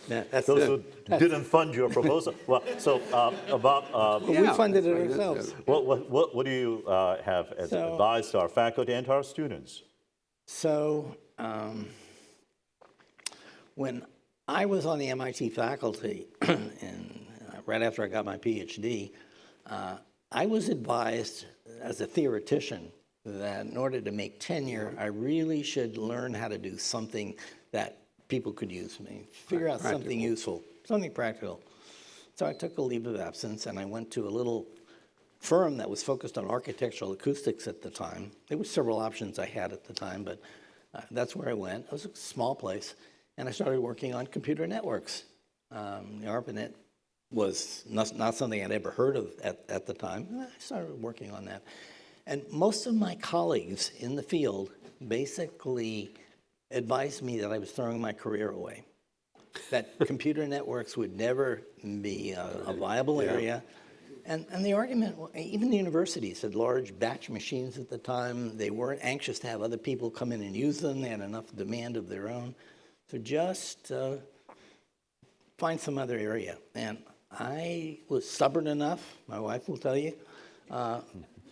That's Those who didn't fund your proposal. Well, so about we Yeah, funded it that's right. ourselves. what do you have as So- advice to our faculty and to our students? So when I was on the MIT faculty, and right after I got my PhD, I was advised as a theoretician that in order to make tenure, I really should learn how to do something that people could use. Figure out something useful, something practical. So I took a leave of absence and I went to a little firm that was focused on architectural acoustics at the time. There were several options I had at the time, but that's where I went. It was a small place, and I started working on computer networks. The ARPANET was not something I'd ever heard of at the time. I started working on that. And most of my colleagues in the field basically advised me that I was throwing my career away, that computer networks would never be a viable area. And the argument, even the universities had large batch machines at the time. They weren't anxious to have other people come in and use them. They had enough demand of their own. So just find some other area. And I was stubborn enough, my wife will tell you,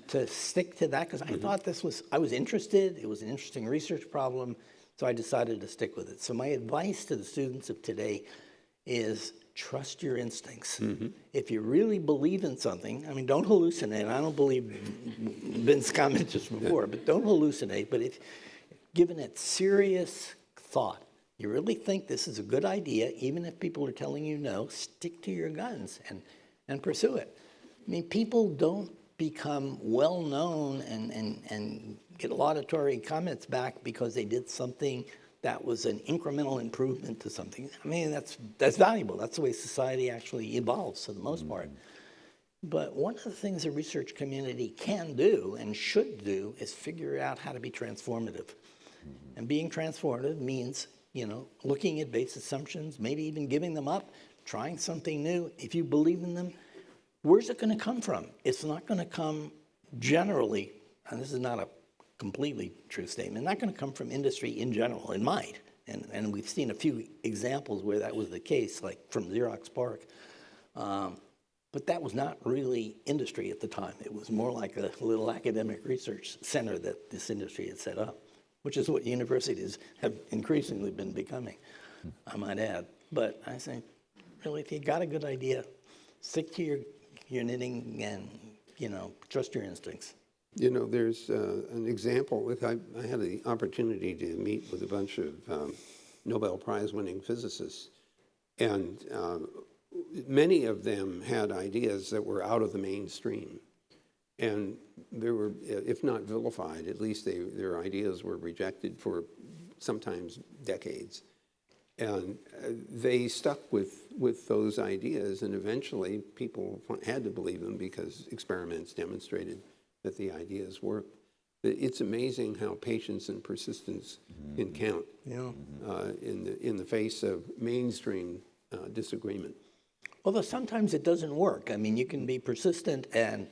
to stick to that because I thought I was interested. It was an interesting research problem. So I decided to stick with it. So my advice to the students of today is trust your instincts. If you really believe in something, I mean, don't hallucinate. I don't believe Vince commented just before, but don't hallucinate. But if given it serious thought, you really think this is a good idea, even if people are telling you no, stick to your guns and pursue it. I mean, people don't become well-known and get laudatory comments back because they did something that was an incremental improvement to something. I mean, that's valuable. That's the way society actually evolves for the most part. But one of the things the research community can do and should do is figure out how to be transformative. And being transformative means, you know, looking at base assumptions, maybe even giving them up, trying something new. If you believe in them, where's it going to come from? It's not going to come generally, and this is not a completely true statement, not going to come from industry in general. It might, and we've seen a few examples where that was the case, like from Xerox PARC. But that was not really industry at the time. It was more like a little academic research center that this industry had set up, which is what universities have increasingly been becoming, I might add. But I think, really, if you got a good idea, stick to your knitting and, you know, trust your instincts. You know, there's an example. I had the opportunity to meet with a bunch of Nobel Prize-winning physicists, and many of them had ideas that were out of the mainstream. And they were, if not vilified, at least their ideas were rejected for sometimes decades. And they stuck with those ideas, and eventually people had to believe them because experiments demonstrated that the ideas worked. It's amazing how patience and persistence can count in the face of mainstream disagreement. Although sometimes it doesn't work. I mean, you can be persistent and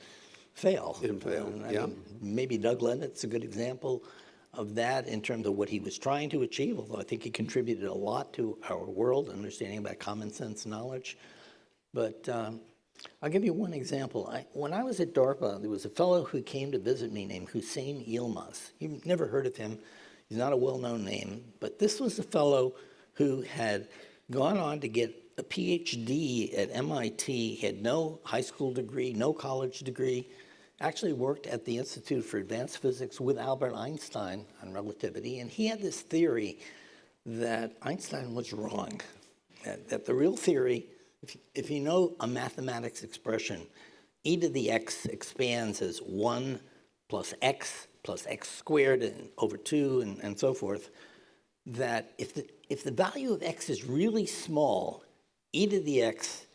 fail. I mean, maybe Doug Lennett's a good example of that in terms of what he was trying to achieve, although I think he contributed a lot to our world, understanding about common sense knowledge. But I'll give you one example. When I was at DARPA, there was a fellow who came to visit me named Hussein Yilmaz. You've never heard of him. He's not a well-known name. But this was a fellow who had gone on to get a PhD at MIT. He had no high school degree, no college degree, actually worked at the Institute for Advanced Physics with Albert Einstein on relativity. And he had this theory that Einstein was wrong, that the real theory, if you know a mathematics expression, e to the x expands as 1 plus x squared and over 2 and so forth, that if the value of x is really small, e to the x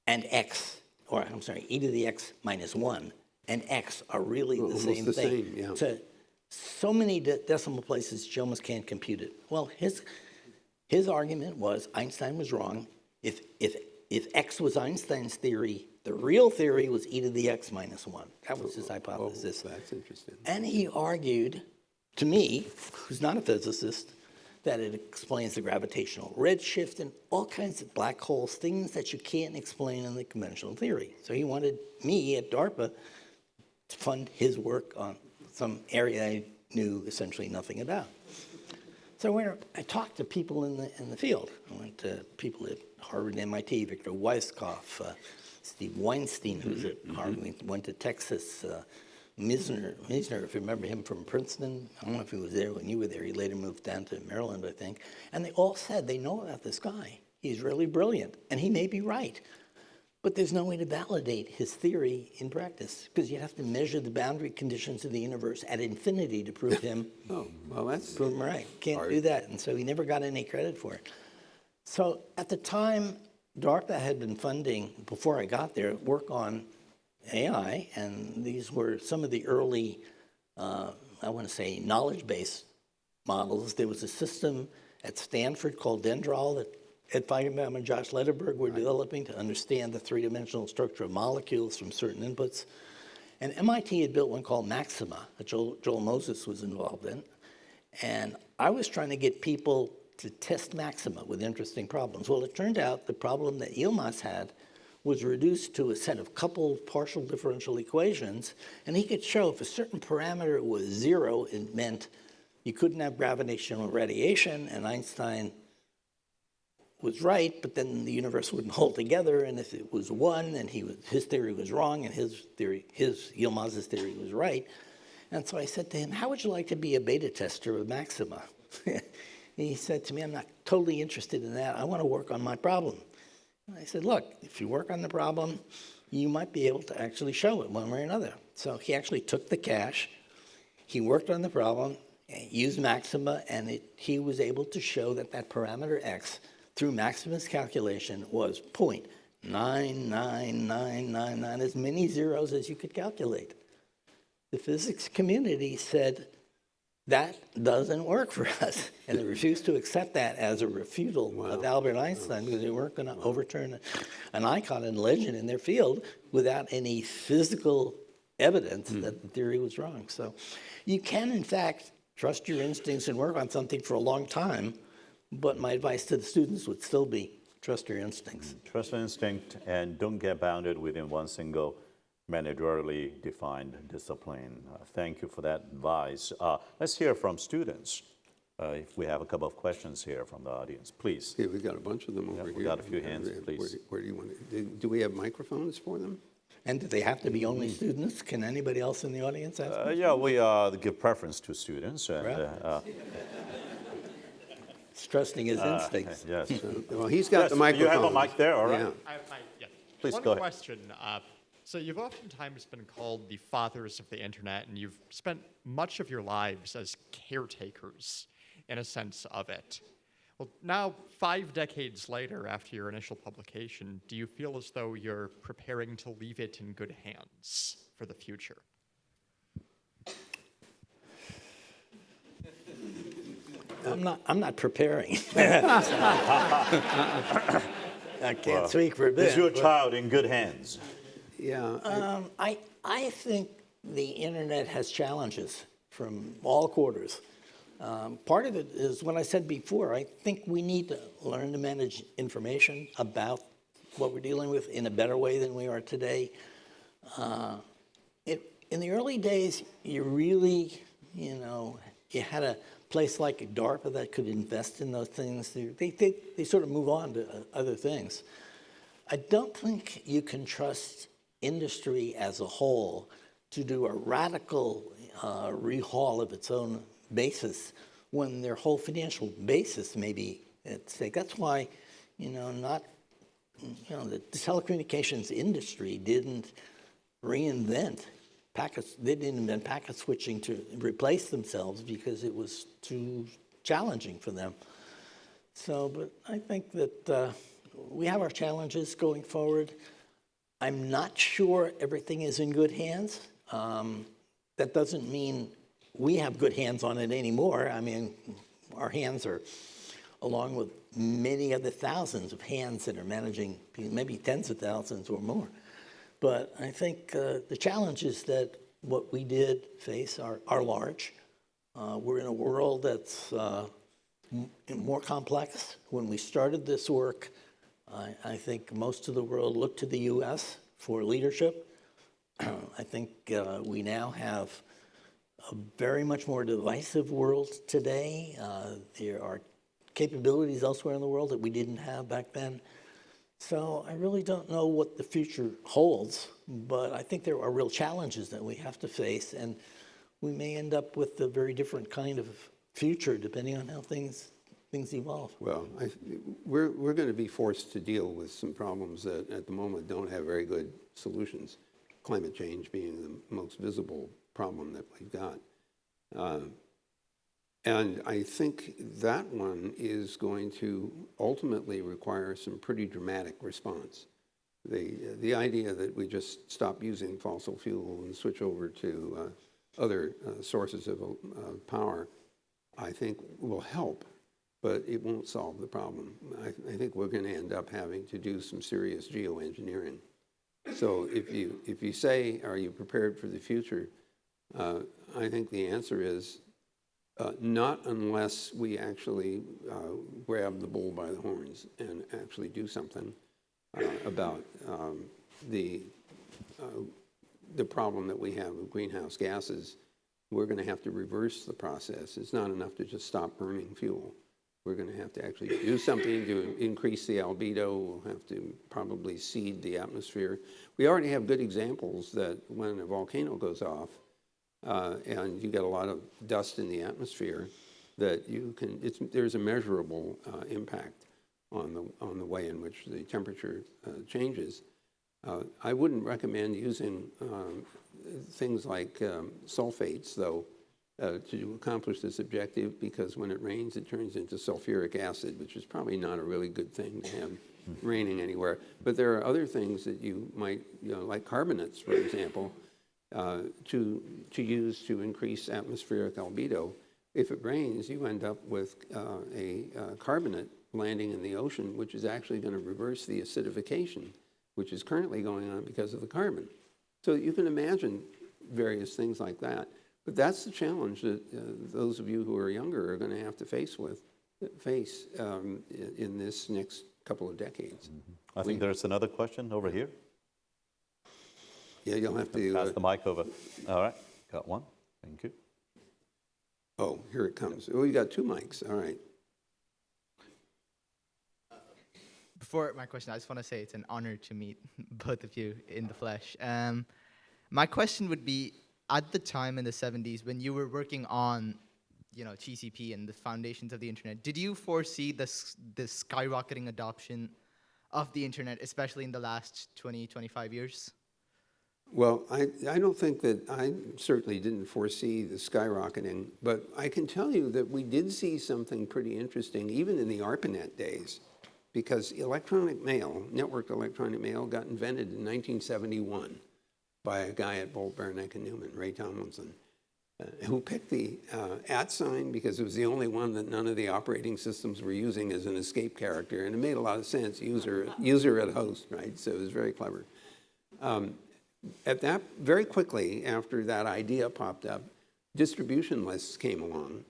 and x, or I'm sorry, e to the x minus 1 and x are really the same thing. Same, yeah. To so many decimal places, you almost can't compute it. Well, his argument was Einstein was wrong. If x was Einstein's theory, the real theory was e to the x minus 1. That was his hypothesis. Oh, that's interesting. And he argued, to me, who's not a physicist, that it explains the gravitational redshift and all kinds of black holes, things that you can't explain in the conventional theory. So he wanted me at DARPA to fund his work on some area I knew essentially nothing about. So I talked to people in the field. I went to people at Harvard and MIT, Victor Weisskopf, Steve Weinstein, who's at Harvard, went to Texas, Misner, if you remember him from Princeton. I don't know if he was there when you were there. He later moved down to Maryland, I think. And they all said they know about this guy. He's really brilliant, and he may be right. But there's no way to validate his theory in practice because you have to measure the boundary conditions of the universe at infinity to prove him. Prove him right. Can't do that, and so he never got any credit for it. So at the time, DARPA had been funding, before I got there, work on AI, and these were some of the early, I want to say, knowledge-based models. There was a system at Stanford called Dendral that Ed Feigenbaum and Josh Lederberg were developing to understand the three-dimensional structure of molecules from certain inputs. And MIT had built one called Maxima that Joel Moses was involved in. And I was trying to get people to test Maxima with interesting problems. Well, it turned out the problem that Yilmaz had was reduced to a set of coupled partial differential equations, and he could show if a certain parameter was 0, it meant you couldn't have gravitational radiation, and Einstein was right, but then the universe wouldn't hold together, and if it was one, then his theory was wrong, and Yilmaz's theory was right. And so I said to him, how would you like to be a beta tester with Maxima? He said to me, I'm not totally interested in that. I want to work on my problem. And I said, look, if you work on the problem, you might be able to actually show it one way or another. So he actually took the cache, he worked on the problem, used Maxima, and he was able to show that that parameter x, through Maxima's calculation, was 0.99999, as many zeros as you could calculate. The physics community said, that doesn't work for us. And they refused to accept that as a refutal of Albert Einstein, because they weren't going to overturn an icon and legend in their field without any physical evidence that the theory was wrong. So you can, in fact, trust your instincts and work on something for a long time, but my advice to the students would still be trust your instincts. Trust your instinct and don't get bounded within one single mandatorily defined discipline. Thank you for that advice. Let's hear from students. If we have a couple of questions here from the audience, please. Okay, we've got a bunch of them over here. We've got a few hands, please. Where do you want to, do we have microphones for them? And do they have to be only students? Can anybody else in the audience ask? Yeah, we give preference to students. And, Right. He's trusting his instincts. yes. Well, he's got Yes, the microphone. you have a mic there, all right? Yeah. Yeah. Please One go ahead. question. So you've oftentimes been called the fathers of the internet, and you've spent much of your lives as caretakers, in a sense, of it. Well, now, 5 decades later, after your initial publication, do you feel as though you're preparing to leave it in good hands for the future? I'm not preparing. I can't speak for a bit. Is your child in good hands? Yeah. I think the internet has challenges from all quarters. Part of it is what I said before. I think we need to learn to manage information about what we're dealing with in a better way than we are today. In the early days, you really, you had a place like DARPA that could invest in those things. They sort of move on to other things. I don't think you can trust industry as a whole to do a radical rehaul of its own basis when their whole financial basis may be at stake. That's why, the telecommunications industry didn't reinvent packets. They didn't invent packet switching to replace themselves because it was too challenging for them. So, but I think that we have our challenges going forward. I'm not sure everything is in good hands. That doesn't mean we have good hands on it anymore. I mean, our hands are, along with many other thousands of hands that are managing, maybe tens of thousands or more. But I think the challenges that what we did face are large. We're in a world that's more complex. When we started this work, I think most of the world looked to the U.S. for leadership. I think we now have a very much more divisive world today. There are capabilities elsewhere in the world that we didn't have back then. So I really don't know what the future holds, but I think there are real challenges that we have to face, and we may end up with a very different kind of future depending on how things evolve. Well, we're going to be forced to deal with some problems that at the moment don't have very good solutions, climate change being the most visible problem that we've got. And I think that one is going to ultimately require some pretty dramatic response. The idea that we just stop using fossil fuel and switch over to other sources of power, I think will help, but it won't solve the problem. I think we're going to end up having to do some serious geoengineering. So if you say, are you prepared for the future? I think the answer is not unless we actually grab the bull by the horns and actually do something about the problem that we have with greenhouse gases. We're going to have to reverse the process. It's not enough to just stop burning fuel. We're going to have to actually do something to increase the albedo. We'll have to probably seed the atmosphere. We already have good examples that when a volcano goes off and you get a lot of dust in the atmosphere, that there's a measurable impact on the way in which the temperature changes. I wouldn't recommend using things like sulfates, though, to accomplish this objective, because when it rains, it turns into sulfuric acid, which is probably not a really good thing to have raining anywhere. But there are other things that you might, like carbonates, for example, to use to increase atmospheric albedo. If it rains, you end up with a carbonate landing in the ocean, which is actually going to reverse the acidification, which is currently going on because of the carbon. So you can imagine various things like that. But that's the challenge that those of you who are younger are going to have to face in this next couple of decades. I think there's another question over here. Yeah, you'll have to Pass the mic over. All right, got one. Thank you. Oh, here it comes. Oh, you got two mics. All right. Before my question, I just want to say it's an honor to meet both of you in the flesh. My question would be, at the time in the 70s when you were working on, TCP and the foundations of the internet, did you foresee this skyrocketing adoption of the internet, especially in the last 20, 25 years? Well, I don't think that I certainly didn't foresee the skyrocketing, but I can tell you that we did see something pretty interesting, even in the ARPANET days, because electronic mail, networked electronic mail, got invented in 1971 by a guy at Bolt, Baranek and Newman, Ray Tomlinson, who picked the @ sign because it was the only one that none of the operating systems were using as an escape character, and it made a lot of sense, user at host, right? So it was very clever. Very quickly after that idea popped up, distribution lists came along,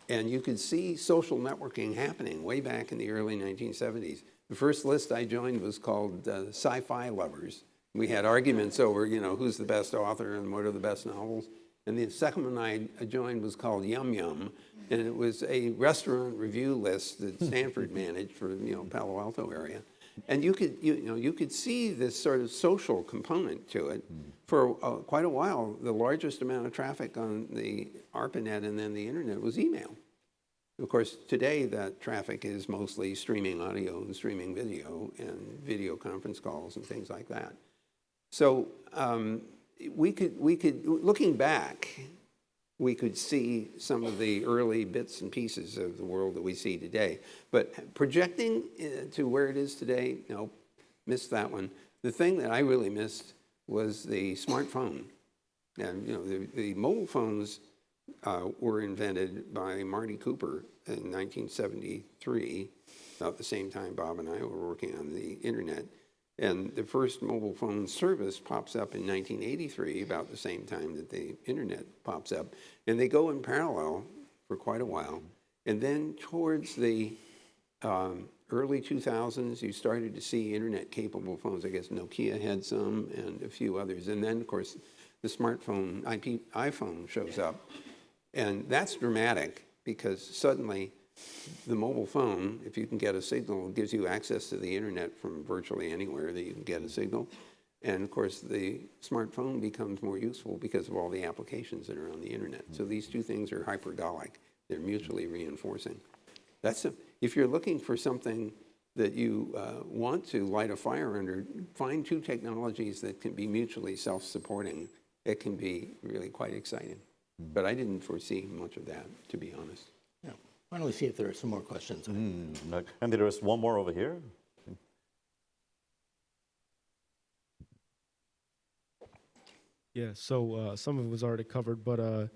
and you could see social networking happening way back in the early 1970s. The first list I joined was called Sci-Fi Lovers. We had arguments over, who's the best author and what are the best novels. And the second one I joined was called Yum Yum, and it was a restaurant review list that Stanford managed for Palo Alto area. And you could see this sort of social component to it. For quite a while, the largest amount of traffic on the ARPANET and then the internet was email. Of course, today that traffic is mostly streaming audio and streaming video and video conference calls and things like that. So we could, looking back, we could see some of the early bits and pieces of the world that we see today. But projecting to where it is today, no, missed that one. The thing that I really missed was the smartphone. And the mobile phones were invented by Marty Cooper in 1973, about the same time Bob and I were working on the internet. And the first mobile phone service pops up in 1983, about the same time that the internet pops up. And they go in parallel for quite a while. And then towards the early 2000s, you started to see internet-capable phones. I guess Nokia had some and a few others. And then, of course, the smartphone, iPhone shows up. And that's dramatic because suddenly the mobile phone, if you can get a signal, gives you access to the internet from virtually anywhere that you can get a signal. And of course, the smartphone becomes more useful because of all the applications that are on the internet. So these two things are hypergolic. They're mutually reinforcing. If you're looking for something that you want to light a fire under, find two technologies that can be mutually self-supporting. It can be really quite exciting. But I didn't foresee much of that, to be honest. Why don't we see if there are some more questions? And there is one more over here. Yeah, so some of it was already covered, but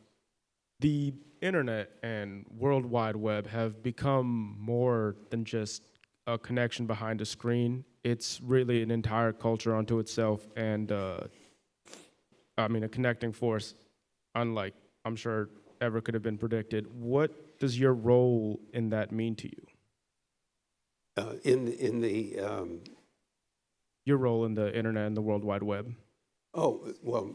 the internet and World Wide Web have become more than just a connection behind a screen. It's really an entire culture unto itself, and a connecting force, unlike I'm sure ever could have been predicted. What does your role in that mean to you? Your role in the internet and the World Wide Web? Oh, well,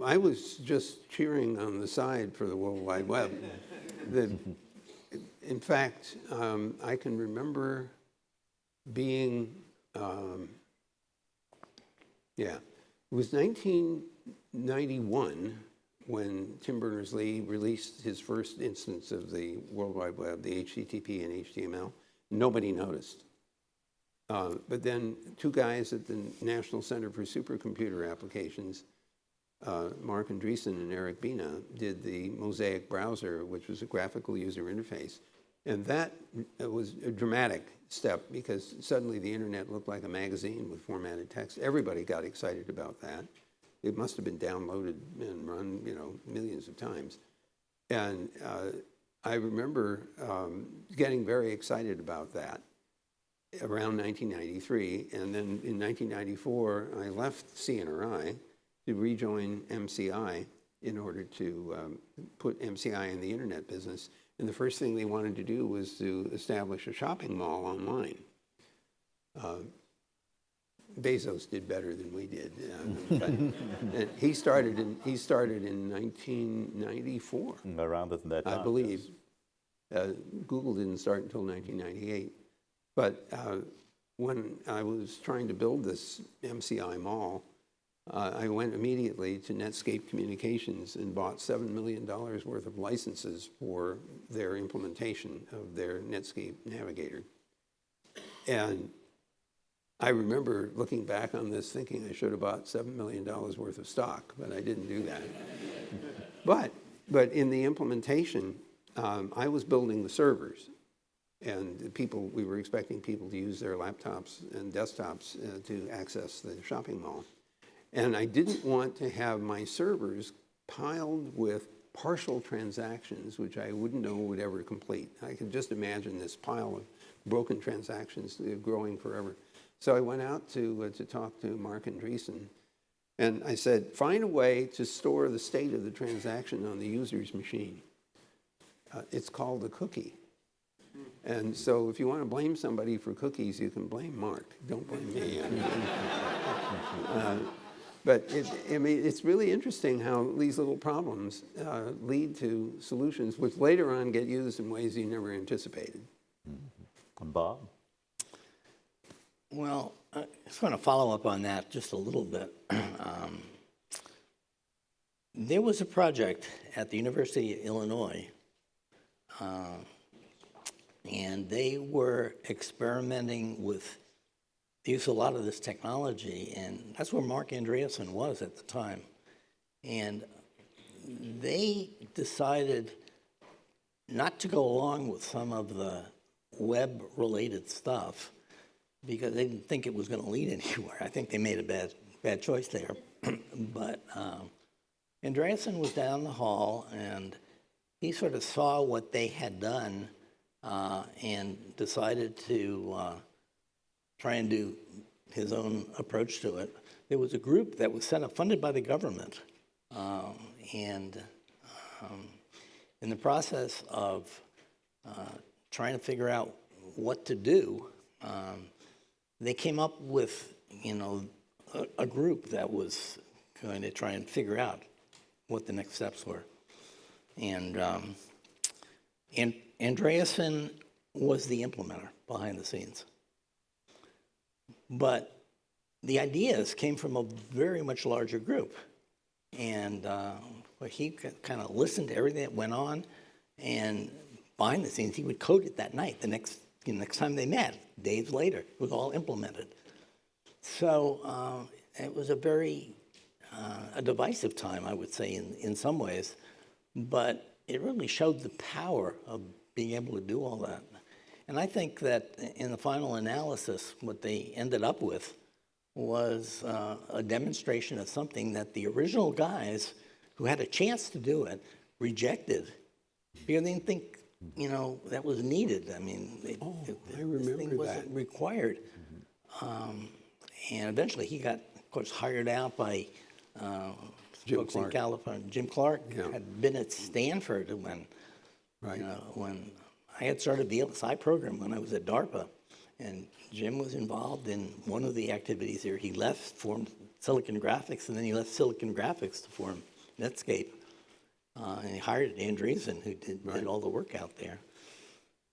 I was just cheering on the side for the World Wide Web. In fact, I can remember being, it was 1991 when Tim Berners-Lee released his first instance of the World Wide Web, the HTTP and HTML. Nobody noticed. But then two guys at the National Center for Supercomputer Applications, Mark Andreessen and Eric Bina, did the Mosaic browser, which was a graphical user interface. And that was a dramatic step because suddenly the internet looked like a magazine with formatted text. Everybody got excited about that. It must have been downloaded and run, millions of times. And I remember getting very excited about that around 1993. And then in 1994, I left CNRI to rejoin MCI in order to put MCI in the internet business. And the first thing they wanted to do was to establish a shopping mall online. Bezos did better than we did. But he started in 1994. Around that time. I believe. Google didn't start until 1998. But when I was trying to build this MCI mall, I went immediately to Netscape Communications and bought $7 million worth of licenses for their implementation of their Netscape Navigator. And I remember looking back on this thinking I should have bought $7 million worth of stock, but I didn't do that. But in the implementation, I was building the servers. And we were expecting people to use their laptops and desktops to access the shopping mall. And I didn't want to have my servers piled with partial transactions, which I wouldn't know would ever complete. I could just imagine this pile of broken transactions growing forever. So I went out to talk to Mark Andreessen, and I said, find a way to store the state of the transaction on the user's machine. It's called a cookie. And so if you want to blame somebody for cookies, you can blame Mark. Don't blame me. But it's really interesting how these little problems lead to solutions which later on get used in ways you never anticipated. And Bob? Well, I just want to follow up on that just a little bit. There was a project at the University of Illinois, and they were experimenting with the use of a lot of this technology, and that's where Mark Andreessen was at the time. And they decided not to go along with some of the web-related stuff because they didn't think it was going to lead anywhere. I think they made a bad choice there. But Andreessen was down the hall, and he sort of saw what they had done and decided to try and do his own approach to it. There was a group that was set up, funded by the government, and in the process of trying to figure out what to do, they came up with, a group that was going to try and figure out what the next steps were. And Andreessen was the implementer behind the scenes. But the ideas came from a very much larger group. And he kind of listened to everything that went on, and behind the scenes, he would code it that night, the next time they met, days later. It was all implemented. So it was a very a divisive time, I would say, in some ways. But it really showed the power of being able to do all that. And I think that in the final analysis, what they ended up with was a demonstration of something that the original guys who had a chance to do it rejected because they didn't think, that was needed. I mean, I remember this thing wasn't required. And eventually he got, of course, hired out by folks in California. Jim Clark had been at Stanford when I had started the LSI program when I was at DARPA, and Jim was involved in one of the activities there. He formed Silicon Graphics, and then he left Silicon Graphics to form Netscape. And he hired Andreessen, who did all the work out there.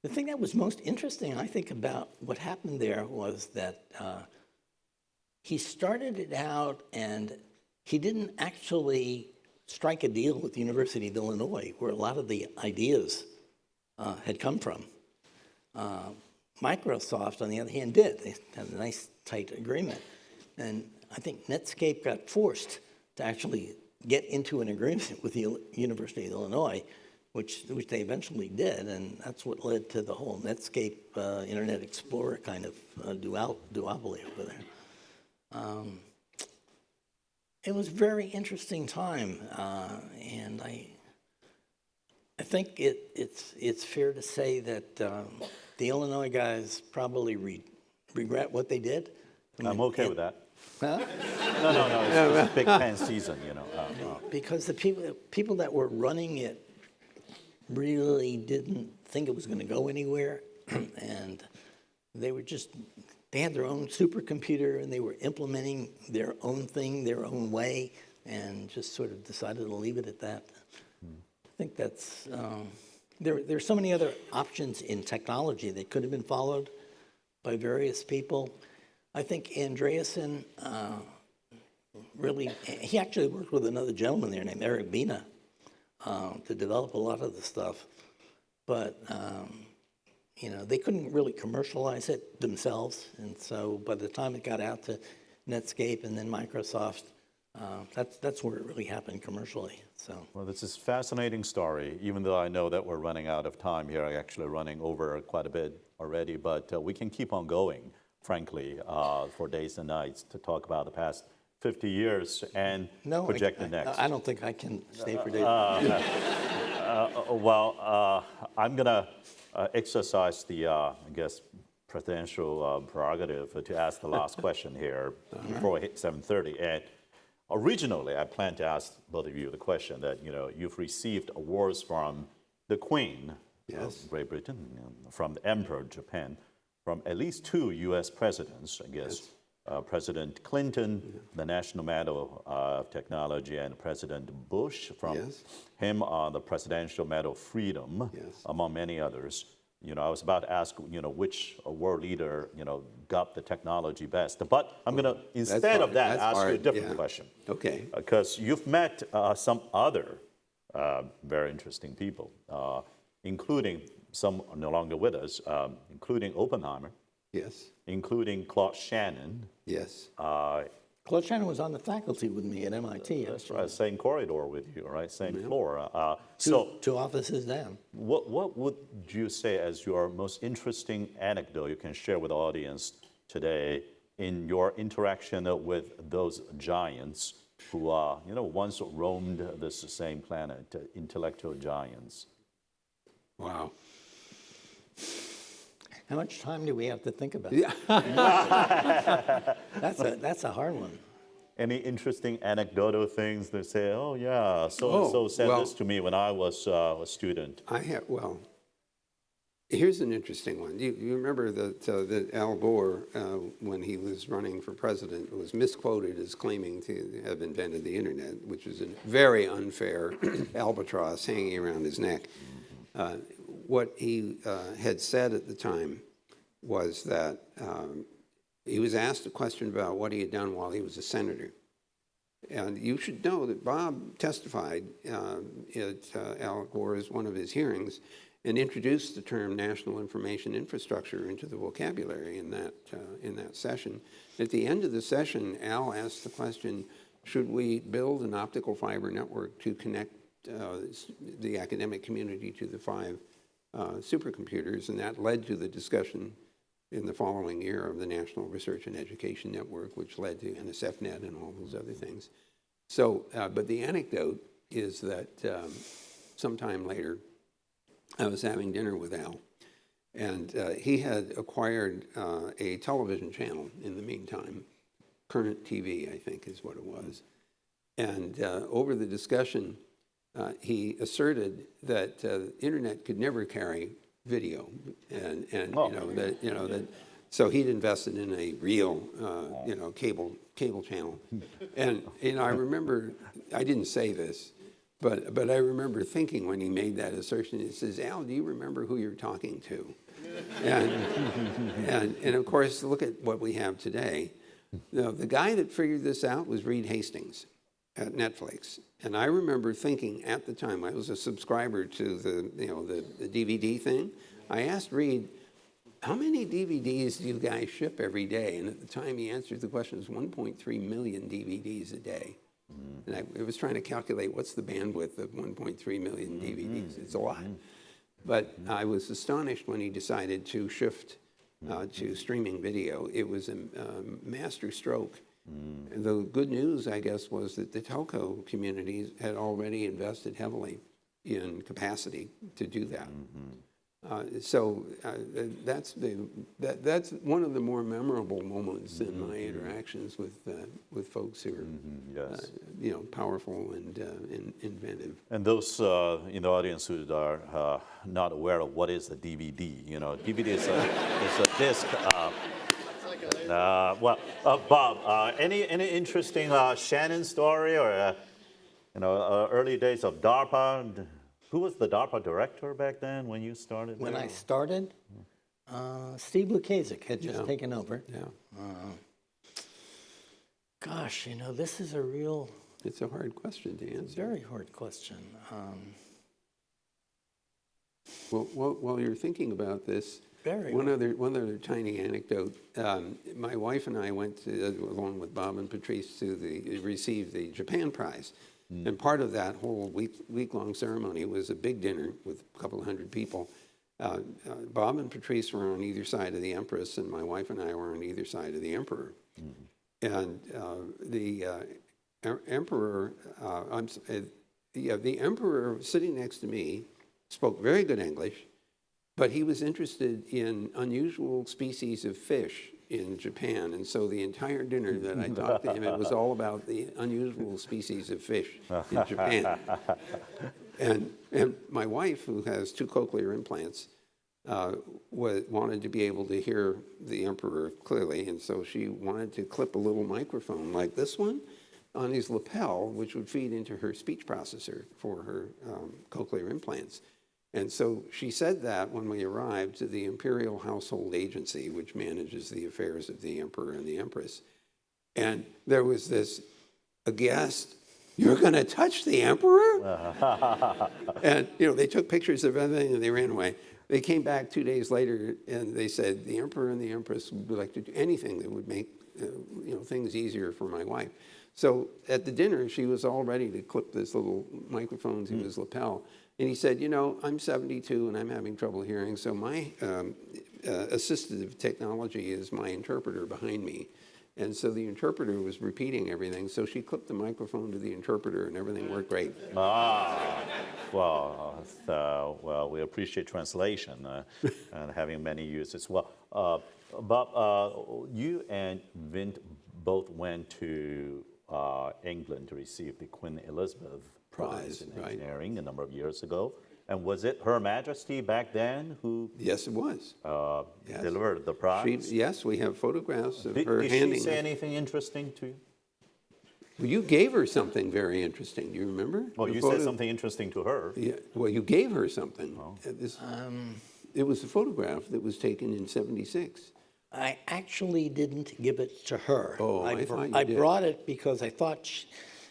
The thing that was most interesting, I think, about what happened there was that he started it out and he didn't actually strike a deal with the University of Illinois, where a lot of the ideas had come from. Microsoft, on the other hand, did. They had a nice, tight agreement. And I think Netscape got forced to actually get into an agreement with the University of Illinois, which they eventually did, and that's what led to the whole Netscape Internet Explorer kind of duopoly over there. It was a very interesting time, and I think it's fair to say that the Illinois guys probably regret what they did. I'm okay with that. Huh? No, it's Big Ten season, you know. Because the people that were running it really didn't think it was going to go anywhere, and they had their own supercomputer, and they were implementing their own thing, their own way, and just sort of decided to leave it at that. I think that's, there's so many other options in technology that could have been followed by various people. I think Andreessen he actually worked with another gentleman there named Eric Bina to develop a lot of the stuff. But, they couldn't really commercialize it themselves. And so by the time it got out to Netscape and then Microsoft, that's where it really happened commercially. So. Well, this is a fascinating story, even though I know that we're running out of time here. I'm actually running over quite a bit already, but we can keep on going, frankly, for days and nights to talk about the past 50 years and project the next. I don't think I can stay for days. I'm going to exercise the, presidential prerogative to ask the last question here before 7:30. And originally, I planned to ask both of you the question that, you've received awards from the Queen of Great Britain, from the Emperor of Japan, from at least 2 U.S. presidents, President Clinton, the National Medal of Technology, and President Bush from him the Presidential Medal of Freedom, among many others. I was about to ask, which world leader, got the technology best. But I'm going to, instead of that, ask you a different question. Okay. Because you've met some other very interesting people, including some no longer with us, including Oppenheimer. Yes. Including Claude Shannon. Yes. Claude Shannon was on the faculty with me at MIT. That's right, same corridor with you, right? Same floor. Two offices down. What would you say as your most interesting anecdote you can share with the audience today in your interaction with those giants who, once roamed this same planet, intellectual giants? Wow. How much time do we have to think about? Yeah. That's a hard one. Any interesting anecdotal things that say, oh yeah, so-and-so said this to me when I was a student? Here's an interesting one. You remember that Al Gore, when he was running for president, was misquoted as claiming to have invented the internet, which was a very unfair albatross hanging around his neck. What he had said at the time was that he was asked a question about what he had done while he was a senator. And you should know that Bob testified at Al Gore's one of his hearings and introduced the term national information infrastructure into the vocabulary in that session. At the end of the session, Al asked the question, should we build an optical fiber network to connect the academic community to the 5 supercomputers, and that led to the discussion in the following year of the National Research and Education Network, which led to NSFNet and all those other things. So, but the anecdote is that sometime later, I was having dinner with Al, and he had acquired a television channel in the meantime. Current TV, I think, is what it was. And over the discussion, he asserted that the internet could never carry video, and so he'd invested in a real cable channel. And I remember, I didn't say this, But I remember thinking when he made that assertion, he says, Al, do you remember who you're talking to? And of course, look at what we have today. The guy that figured this out was Reed Hastings at Netflix. And I remember thinking at the time, I was a subscriber to the DVD thing. I asked Reed, how many DVDs do you guys ship every day? And at the time he answered the question, it was 1.3 million DVDs a day. And I was trying to calculate what's the bandwidth of 1.3 million DVDs. It's a lot. But I was astonished when he decided to shift to streaming video. It was a master stroke. And the good news, I guess, was that the telco communities had already invested heavily in capacity to do that. So that's one of the more memorable moments in my interactions with folks who are powerful and inventive. And those in the audience who are not aware of what is a DVD, DVD is a disc. Bob, any interesting Shannon story or early days of DARPA? Who was the DARPA director back then when you started? When I started, Steve Lukasik had just taken over. Yeah. Gosh, this is a real... It's a hard question to answer. Very hard question. Well, while you're thinking about this, one other tiny anecdote. My wife and I went along with Bob and Patrice to receive the Japan Prize. And part of that whole week-long ceremony was a big dinner with a couple of hundred people. Bob and Patrice were on either side of the Empress, and my wife and I were on either side of the Emperor. And the Emperor, the Emperor sitting next to me spoke very good English, but he was interested in unusual species of fish in Japan, and so the entire dinner that I talked to him, it was all about the unusual species of fish in Japan. And my wife, who has 2 cochlear implants, wanted to be able to hear the Emperor clearly, and so she wanted to clip a little microphone like this one on his lapel, which would feed into her speech processor for her cochlear implants. And so she said that when we arrived to the Imperial Household Agency, which manages the affairs of the Emperor and the Empress. And there was this aghast, "You're going to touch the Emperor?" And, they took pictures of everything and they ran away. They came back 2 days later and they said, the Emperor and the Empress would like to do anything that would make, things easier for my wife. So at the dinner, she was all ready to clip this little microphone to his lapel. And he said, I'm 72 and I'm having trouble hearing, so my assistive technology is my interpreter behind me. And so the interpreter was repeating everything, so she clipped the microphone to the interpreter and everything worked great. Well, we appreciate translation and having many uses. Well, Bob, you and Vint both went to England to receive the Queen Elizabeth Prize in Engineering a number of years ago. And was it Her Majesty back then who? Yes, it was. Delivered the prize? Yes, we have photographs of her handing. Did she say anything interesting to you? Well, you gave her something very interesting. Do you remember? Well, you said something interesting to her. Yeah. Well, you gave her something. Oh. It was a photograph that was taken in '76. I actually didn't give it to her. Oh, I thought you did. Brought it because I thought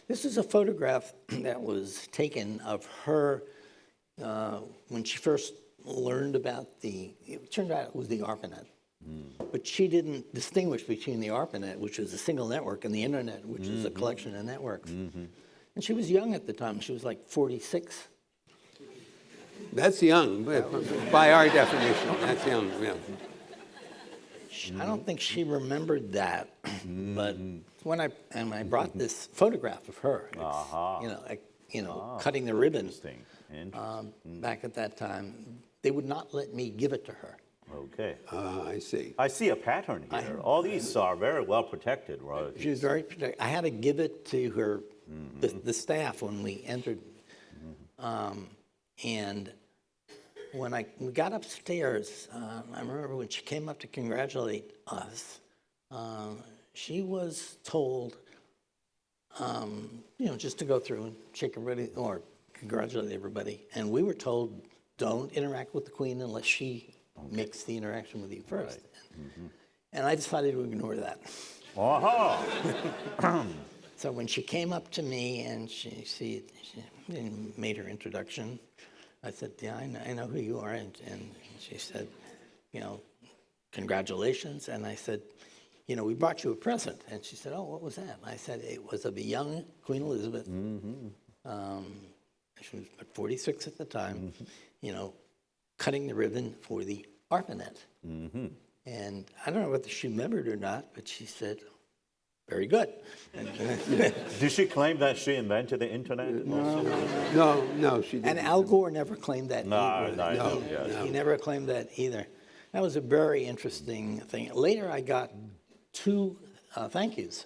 this is a photograph that was taken of her when she first learned about it turned out it was the ARPANET. But she didn't distinguish between the ARPANET, which is a single network, and the internet, which is a collection of networks. And she was young at the time. She was like 46. That's young, by our definition. That's young, yeah. I don't think she remembered that, but when I brought this photograph of her, cutting the ribbon. Interesting. Back at that time, they would not let me give it to her. Okay. I see. I see a pattern here. All these are very well protected, right? She was very protected. I had to give it to her, the staff when we entered. And when we got upstairs, I remember when she came up to congratulate us, she was told, just to go through and shake everybody, or congratulate everybody. And we were told, don't interact with the Queen unless she makes the interaction with you first. And I decided to ignore that. So when she came up to me and she made her introduction, I said, yeah, I know who you are. And she said, congratulations. And I said, we brought you a present. And she said, oh, what was that? And I said, it was of a young Queen Elizabeth. She was about 46 at the time, cutting the ribbon for the ARPANET. And I don't know whether she remembered or not, but she said, very good. Did she claim that she invented the internet? No, she didn't. And Al Gore never claimed that either. No. He never claimed that either. That was a very interesting thing. Later, I got two thank yous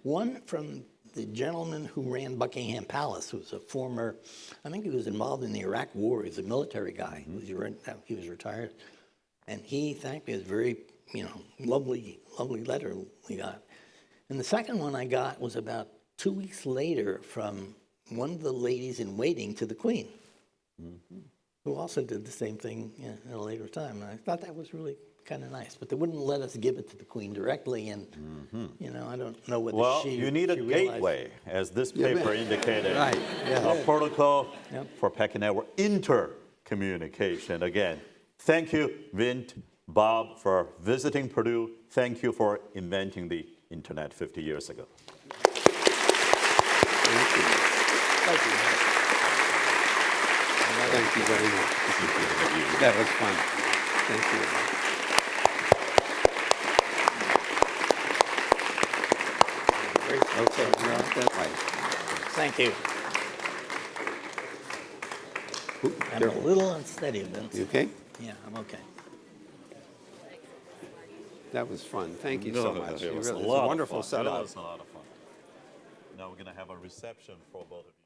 one from the gentleman who ran Buckingham Palace, who was a former, I think he was involved in the Iraq War. He was a military guy. He was retired. And he thanked me. It was a very, lovely letter we got. And the second one I got was about 2 weeks later from one of the ladies in waiting to the Queen, who also did the same thing at a later time. And I thought that was really kind of nice, but they wouldn't let us give it to the Queen directly, and I don't know whether you need a gateway, as this paper indicated. Right, yeah. A protocol for packet network intercommunication. Again, thank you, Vint, Bob, for visiting Purdue. Thank you for inventing the internet 50 years ago. Thank you very much. That was fun. Thank you. Okay, that's right. Thank you. I'm a little unsteady, Vince. You okay? Yeah, I'm okay. That was fun. Thank you so much. It was It's a lot of wonderful fun. setup. It was a lot of fun. Now we're going to have a reception for both of you.